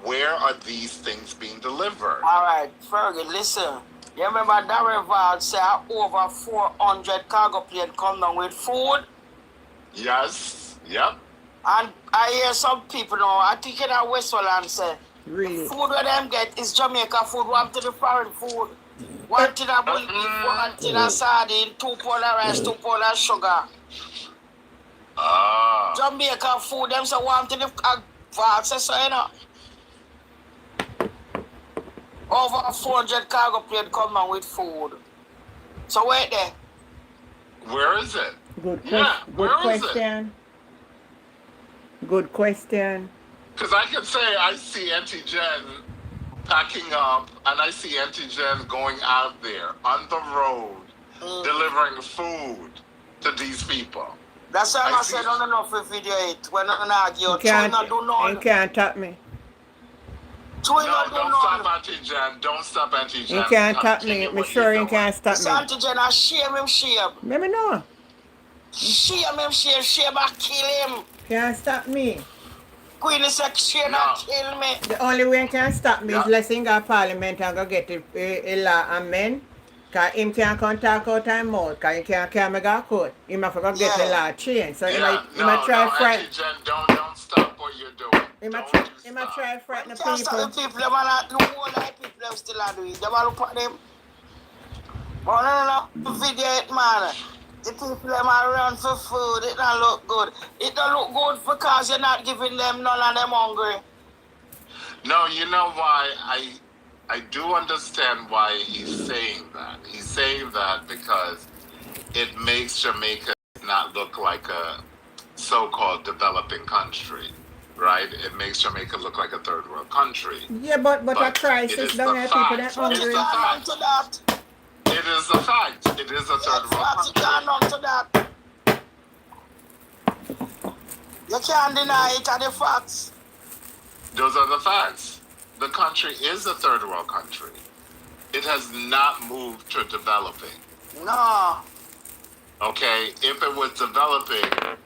Where are these things being delivered? All right, Fergie, listen. You remember Darren Val said over 400 cargo planes come down with food? Yes. Yep. And I hear some people now, I think in our Westmoreland say, Really. food where them get is Jamaica food, one to the foreign food. One tin of bully beef, one tin of sardine, 2 pound of rice, 2 pound of sugar. Ah. Jamaica food, them say one to the access, so you know. Over 400 cargo plane coming with food. So wait there. Where is it? Good, Yeah, good where is it? question. Good question. Because I can say I see Auntie Jen packing up, and I see Auntie Jen going out there on the road, delivering food to these people. That's why I I see. said, don't know if we video it. We're not argue. You True, can't, not do you none. can't tap me. True, No, not do don't none. stop Auntie Jen. Don't stop Auntie Jen. You can't tap me. Continue I'm what sure you're you doing. can't stop This me. Auntie Jen, I shame him, shame. Let me know. Shame him, shame, I kill him. Can't stop me. Queen is like, shame, No. not kill me. The only way he can stop me Yeah. is let's in go parliament and go get a law amend. Because him can't come talk out time mouth. Because he can't carry me go court. He might forgot get the Yeah. law changed. So he Yeah, might try no, frighten. Auntie Jen, don't stop what you're doing. He might Don't try stop. frighten the Can't stop the people. people, them are not, the whole of the people, them still are doing it. Them are look at them. But no, video it, man. The people, them are run for food. It don't look good. It don't look good because you're not giving them none of them hungry. No, you know why I do understand why he's saying that. He's saying that because it makes Jamaica not look like a so-called developing country, right? It makes Jamaica look like a third world country. Yeah, but a But it crisis is down the here, people fact. that But It you is hungry. the can't run fact. to that. It is a fact. It is a third world Yes, you can't country. run to that. You can't deny it are the facts. Those are the facts. The country is a third world country. It has not moved to developing. No. Okay, if it was developing,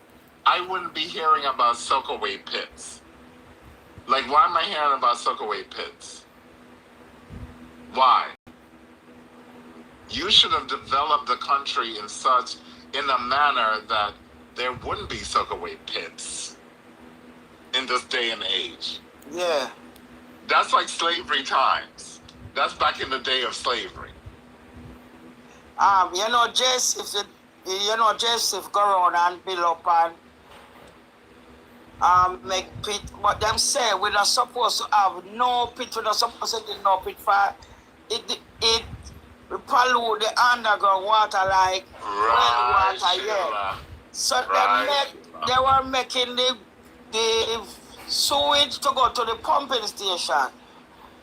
I wouldn't be hearing about soakaway pits. Like, why am I hearing about soakaway pits? Why? You should have developed the country in a manner that there wouldn't be soakaway pits in this day and age. Yeah. That's like slavery times. That's back in the day of slavery. You know, Joseph go around and build up and make pit. But them say we're not supposed to have no pit. We're not supposed to do no pit for it pollute the underground water like well water, yeah. Sheila. So Right. they were making the sewage to go to the pumping station.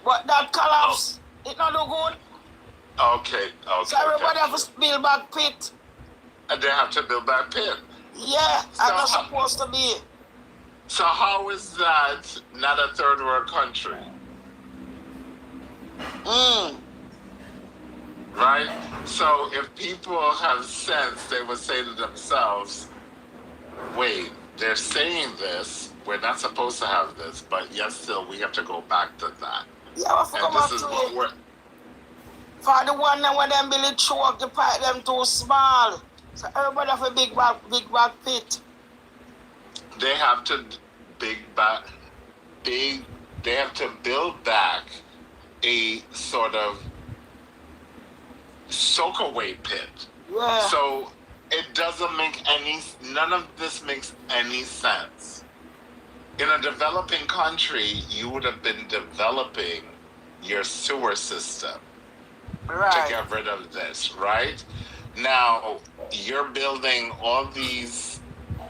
But that collapse, it not do good. Okay. So everybody have to build back pit. And they have to build that pit. Yeah, So I'm not how- supposed to be. So how is that not a third world country? Right? So if people have sense, they would say to themselves, wait, they're saying this, we're not supposed to have this, but yet still we have to go back to that. Yeah, I forgot And about this is what it. we're For the one that when them build choke, the pipe them too small. So everybody have a big back pit. they have to they have to build back a sort of soakaway pit. Yeah. So it doesn't make none of this makes any sense. In a developing country, you would have been developing your sewer system to Right. get rid of this, right? Now, you're building all these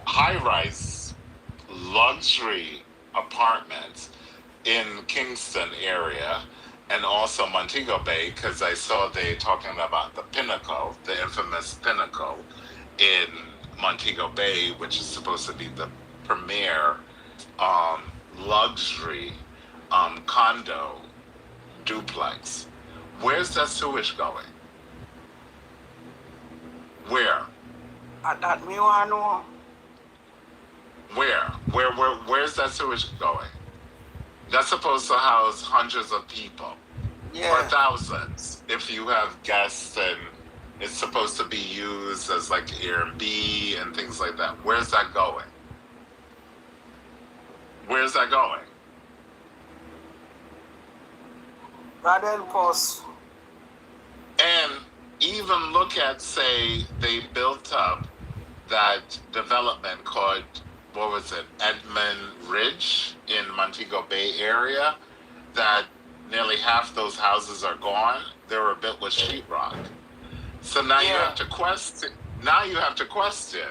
high-rise luxury apartments in Kingston area and also Montego Bay, because I saw they talking about the Pinnacle, the infamous Pinnacle in Montego Bay, which is supposed to be the premier luxury condo duplex. Where's that sewage going? Where? That me want to know. Where's that sewage going? That's supposed to house hundreds of people. Or Yeah. thousands if you have guests, and it's supposed to be used as like Airbnb and things like that. Where's that going? Where's that going? God help us. And even look at, say, they built up that development called, what was it, Edmund Ridge in Montego Bay area, that nearly half those houses are gone. They were built with sheetrock. So now you have to question. Now you have to question,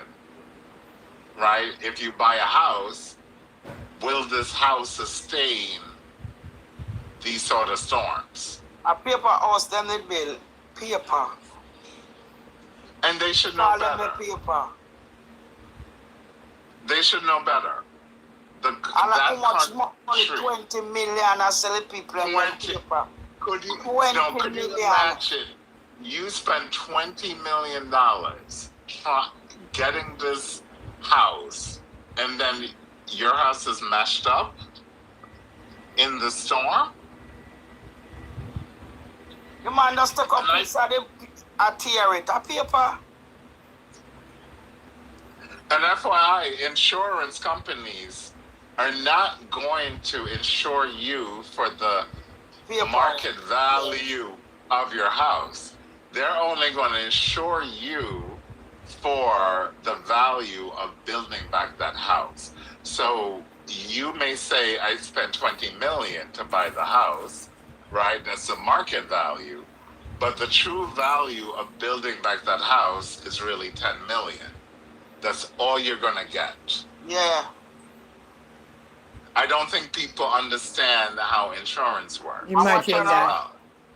right? If you buy a house, will this house sustain these sort of storms? A paper house, them they build paper. And they should know Call them better. the paper. They should know better. And how much money? 20 million I sell it people in one 20. paper. Could you, 20 could you million. imagine? You spend $20 million getting this house, and then your house is mashed up in the storm? The man just take a piece of the tear it, a paper. And FYI, insurance companies are not going to insure you for the market value of your house. They're only going to insure you for the value of building back that house. So you may say, I spent $20 million to buy the house, right? That's the market value. But the true value of building back that house is really $10 million. That's all you're going to get. Yeah. I don't think people understand how insurance works. Imagine that.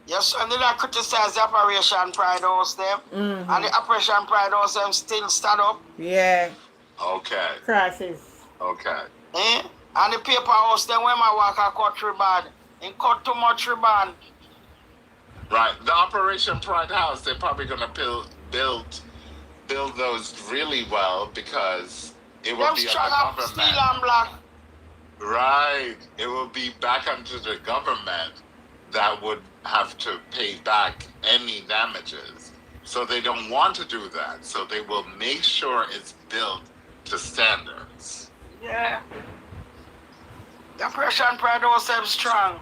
Yes, and then I criticize the Operation Pride House them. And the Operation Pride House them still stand up. Yeah. Okay. Crashes. Okay. And the paper house them when my work I cut ribbon. And cut too much ribbon. Right. The Operation Pride House, they're probably going to build those really well because it will be on the government. Steel and black. Right. It will be back onto the government that would have to pay back any damages. So they don't want to do that. So they will make sure it's built to standards. Yeah. The Operation Pride House them strong.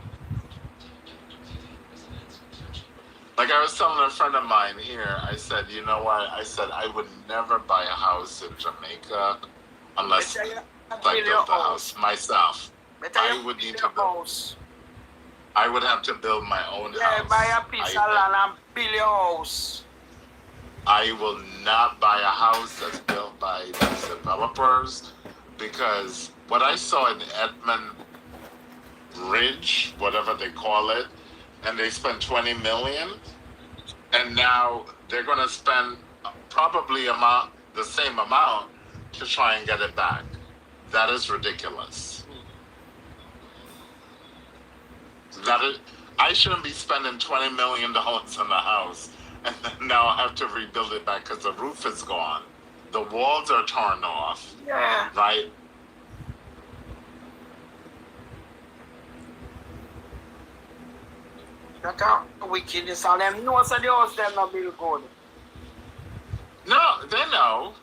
Like I was telling a friend of mine here, I said, you know what? I said, I would never buy a house in Jamaica unless I built the house myself. I would need to build. I would have to build my own house. Yeah, buy a piece of land and build your house. I will not buy a house that's built by these developers because what I saw in Edmund Ridge, whatever they call it, and they spent $20 million, and now they're going to spend probably the same amount to try and get it back. That is ridiculous. I shouldn't be spending $20 million on a house, and then now I have to rebuild it back because the roof is gone, the walls are torn off. Yeah. Right. That's how wickedness and them know so the house them not build good. No, they know.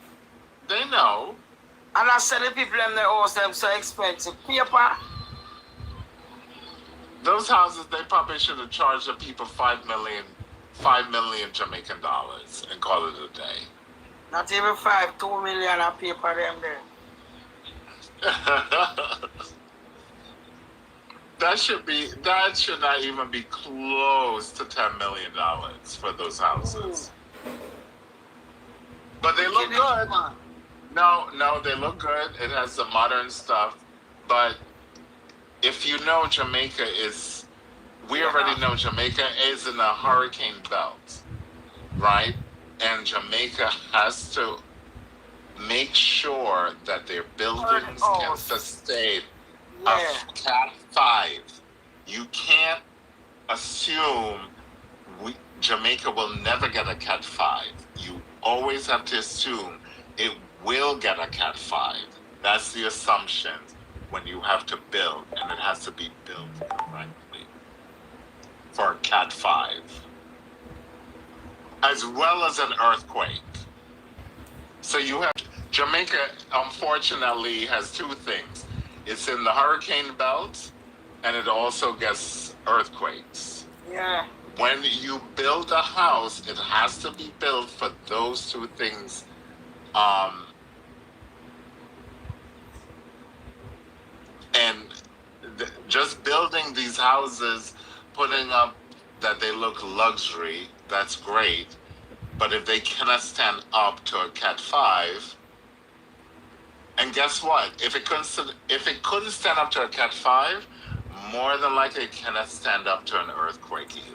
They know. And I said the people them the house them so expensive. Paper. Those houses, they probably should have charged the people $5 million Jamaican dollars and call it a day. Not even 2 million of paper them there. That should not even be close to $10 million for those houses. But they look good. No, they look good. It has the modern stuff. But if you know Jamaica we already know Jamaica is in a hurricane belt, right? And Jamaica has to make sure that their buildings can sustain a Cat 5. You can't assume Jamaica will never get a Cat 5. You always have to assume it will get a Cat 5. That's the assumption when you have to build, and it has to be built correctly for a Cat 5. As well as an earthquake. So you have Jamaica, unfortunately, has two things. It's in the hurricane belt, and it also gets earthquakes. Yeah. When you build a house, it has to be built for those two things. And just building these houses, putting up that they look luxury, that's great. But if they cannot stand up to a Cat 5, and guess what? If it couldn't stand up to a Cat 5, more than likely it cannot stand up to an earthquake either.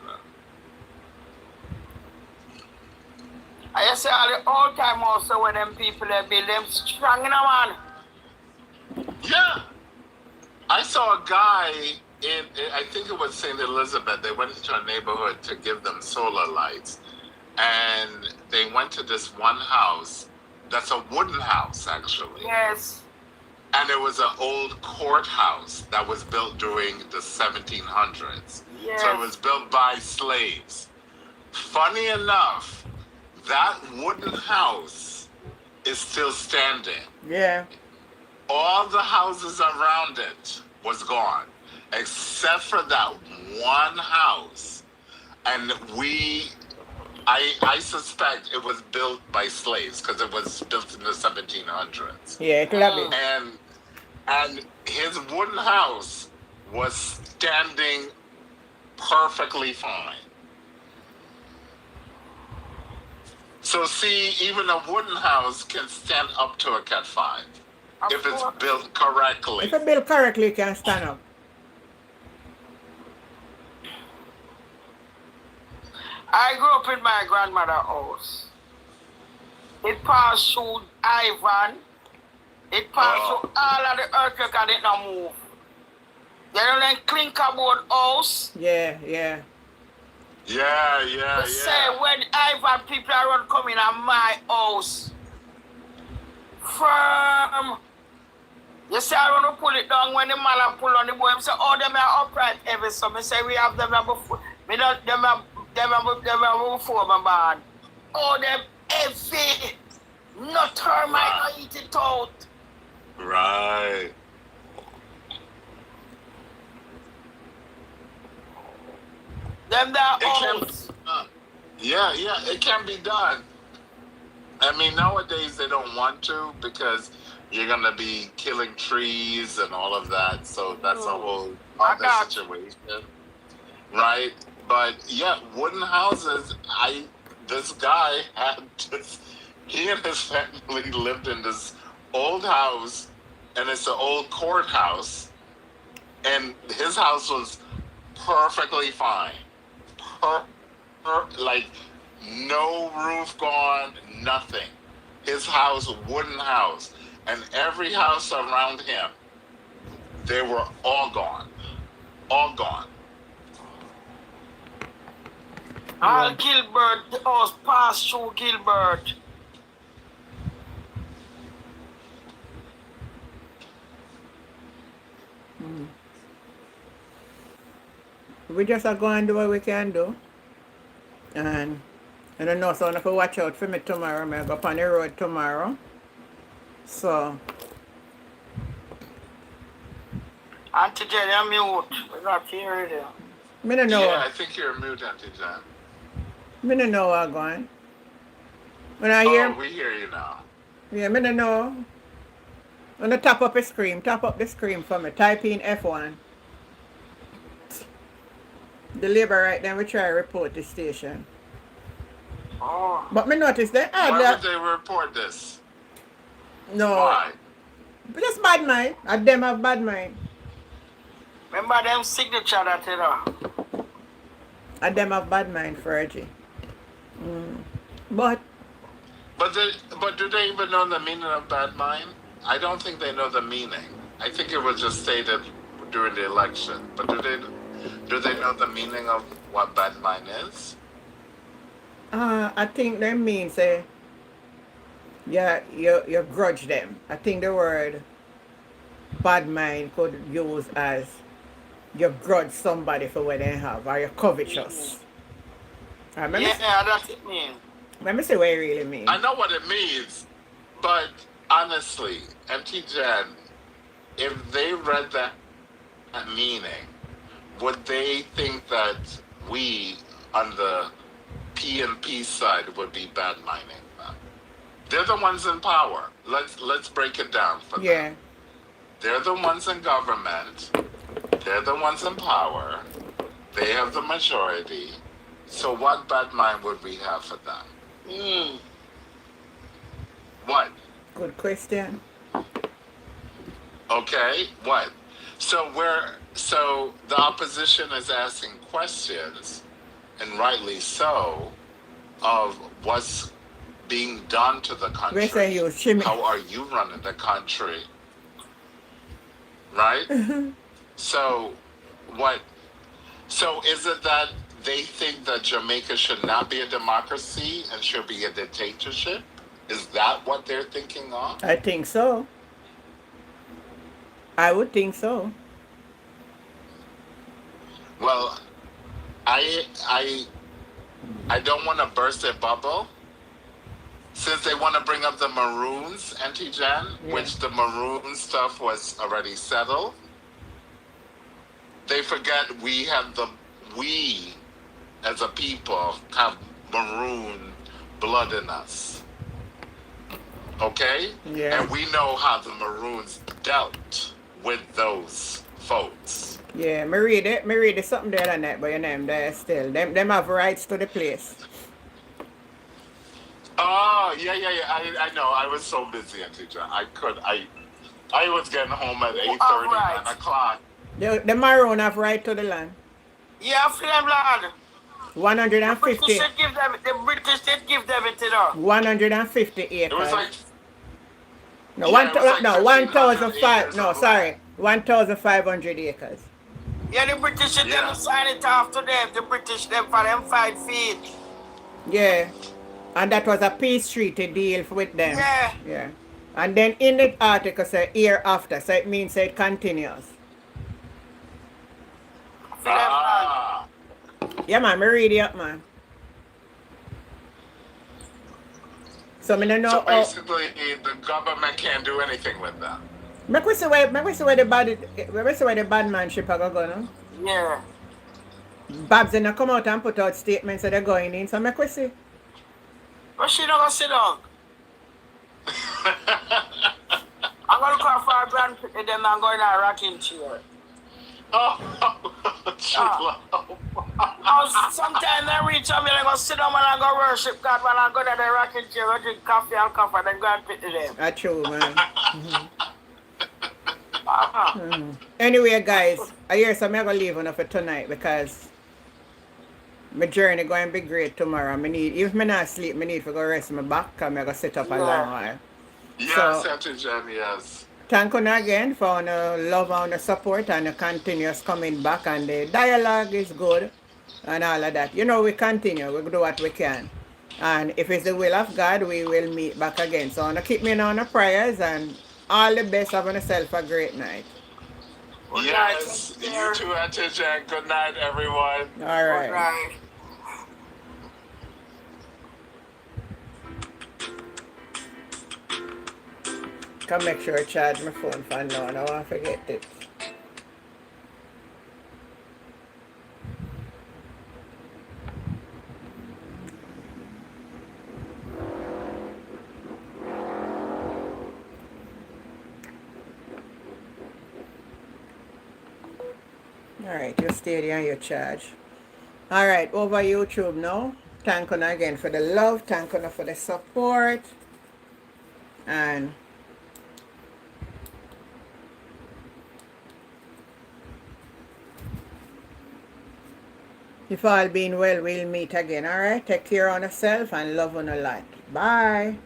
I say all the time also when them people they build them strong in a man. Yeah. I saw a guy I think it was St. Elizabeth. They went into a neighborhood to give them solar lights. And they went to this one house that's a wooden house, actually. Yes. And it was an old courthouse that was built during the 1700s. Yes. So it was built by slaves. Funny enough, that wooden house is still standing. Yeah. All the houses around it was gone, except for that one house. And I suspect it was built by slaves because it was built in the 1700s. Yeah, it love it. And his wooden house was standing perfectly fine. So see, even a wooden house can stand up to a Cat 5 if it's built correctly. If it's built correctly, it can stand up. I grew up in my grandmother's house. It passed through Ivan. It passed through all of the earthquake and it not move. You know them clinker board house? Yeah. Yeah. They say when Ivan people are around coming at my house. Firm. You say I want to pull it down when the man pull on the boy. I say, oh, them are upright every so. I say we have them before. Me not them before my band. Oh, them heavy. No termite, Wow. no eat it out. Right. Them that It can be house. done. Yeah, it can be done. I mean, nowadays they don't want to because you're gonna be killing trees and all of that. So that's a whole other situation, right? But yeah, wooden houses. This guy had this. He and his family lived in this old house, and it's an old courthouse, and his house was perfectly fine. Like no roof gone, nothing. His house, wooden house, and every house around him, they were all gone, all gone. All Gilbert, the house passed through Gilbert. We just are going to do what we can do. And I don't know, so I have to watch out for me tomorrow. I go up on the road tomorrow. So, Auntie Jenny, I'm mute. We're not here there. me don't know. Yeah, I think you're mute, Auntie Jan. Me don't know what's going. When I Oh, hear, we hear you now. yeah, me don't know. When I tap up the screen for me. Type in F1. The labor right then we try to report the station. Oh. But me notice they add Why would that. they report this? No. Why? Just bad mind. And them have bad mind. Remember them signature that you know? And them have bad mind, Fergie. But But do they even know the meaning of bad mind? I don't think they know the meaning. I think it was just stated during the election. But do they know the meaning of what bad mind is? I think that means you grudge them. I think the word bad mind could use as you grudge somebody for what they have, or you're covetous. Let me Yeah, that's it mean. let me see what it really means. I know what it means, but honestly, MT Jan, if they read that meaning, would they think that we on the PNP side would be bad minding them? They're the ones in power. Let's break it down for Yeah. them. They're the ones in government. They're the ones in power. They have the majority. So what bad mind would we have for them? Mm. What? Good question. Okay, what? So the opposition is asking questions, and rightly so, of what's being done to the We say country. you shimmy. How are you running the country? Right? So what? So is it that they think that Jamaica should not be a democracy and should be a dictatorship? Is that what they're thinking of? I think so. I would think so. Well, I don't want to burst their bubble. Since they want to bring up the Maroons, Auntie Jan, Yeah. which the Maroon stuff was already settled, they forget we as a people have Maroon blood in us. Okay? Yeah. And we know how the Maroons dealt with those folks. Yeah, me read it something there on that, but your name there still. Them have rights to the place. Oh, yeah. I know. I was so busy, Auntie Jan. I was getting home at 8:30, Alright. 9 o'clock. The Maroon have right to the land. Yeah, for them, lad. 150. The British did give them it, you know. 150 It was acres. like, No, yeah, it was like 1,500 acres no, of sorry. 1,500 acres. Yeah, the British should Yeah. them sign it off to them. The British them for them 5 feet. Yeah. And that was a peace treaty deal with them. Yeah. Yeah. And then in the article say year after, so it means it continues. For them, lad. ah, Yeah, man, me read it up, man. So me no know so how. basically the government can't do anything with them. Make we see where the bad manship are going, no? Yeah. Babs they come out and put out statements that they're going in, so make we see. But she not gonna sit down. I'm gonna call for a grand and then I'm going to a rocking chair. Oh, chill out. Sometimes I reach out and I go sit down and I go worship God when I go to the rocking chair, go drink coffee and comfort and go and pit to them. That's true, man. Uh-huh. Anyway, guys, I hear some I'm gonna leave on for tonight because my journey going to be great tomorrow. If I not sleep, I need to go rest my back because I'm going to sit up a long while. Yes, So- Auntie Jan, yes. Thank you again for the love and the support and the continuous coming back, and the dialogue is good and all of that. You know, we continue, we do what we can. And if it's the will of God, we will meet back again. So I want to keep me on the prayers and all the best. Have yourself a great night. Good Yes, night, you too, Auntie Jan. Good night, everyone. All right. Right. Come make sure I charge my phone for now. I don't want to forget it. Alright, you stay there and you charge. Alright, over YouTube now. Thank you again for the love. Thank you for the support. And if all being well, we'll meet again. Alright, take care of yourself and love on a lot. Bye.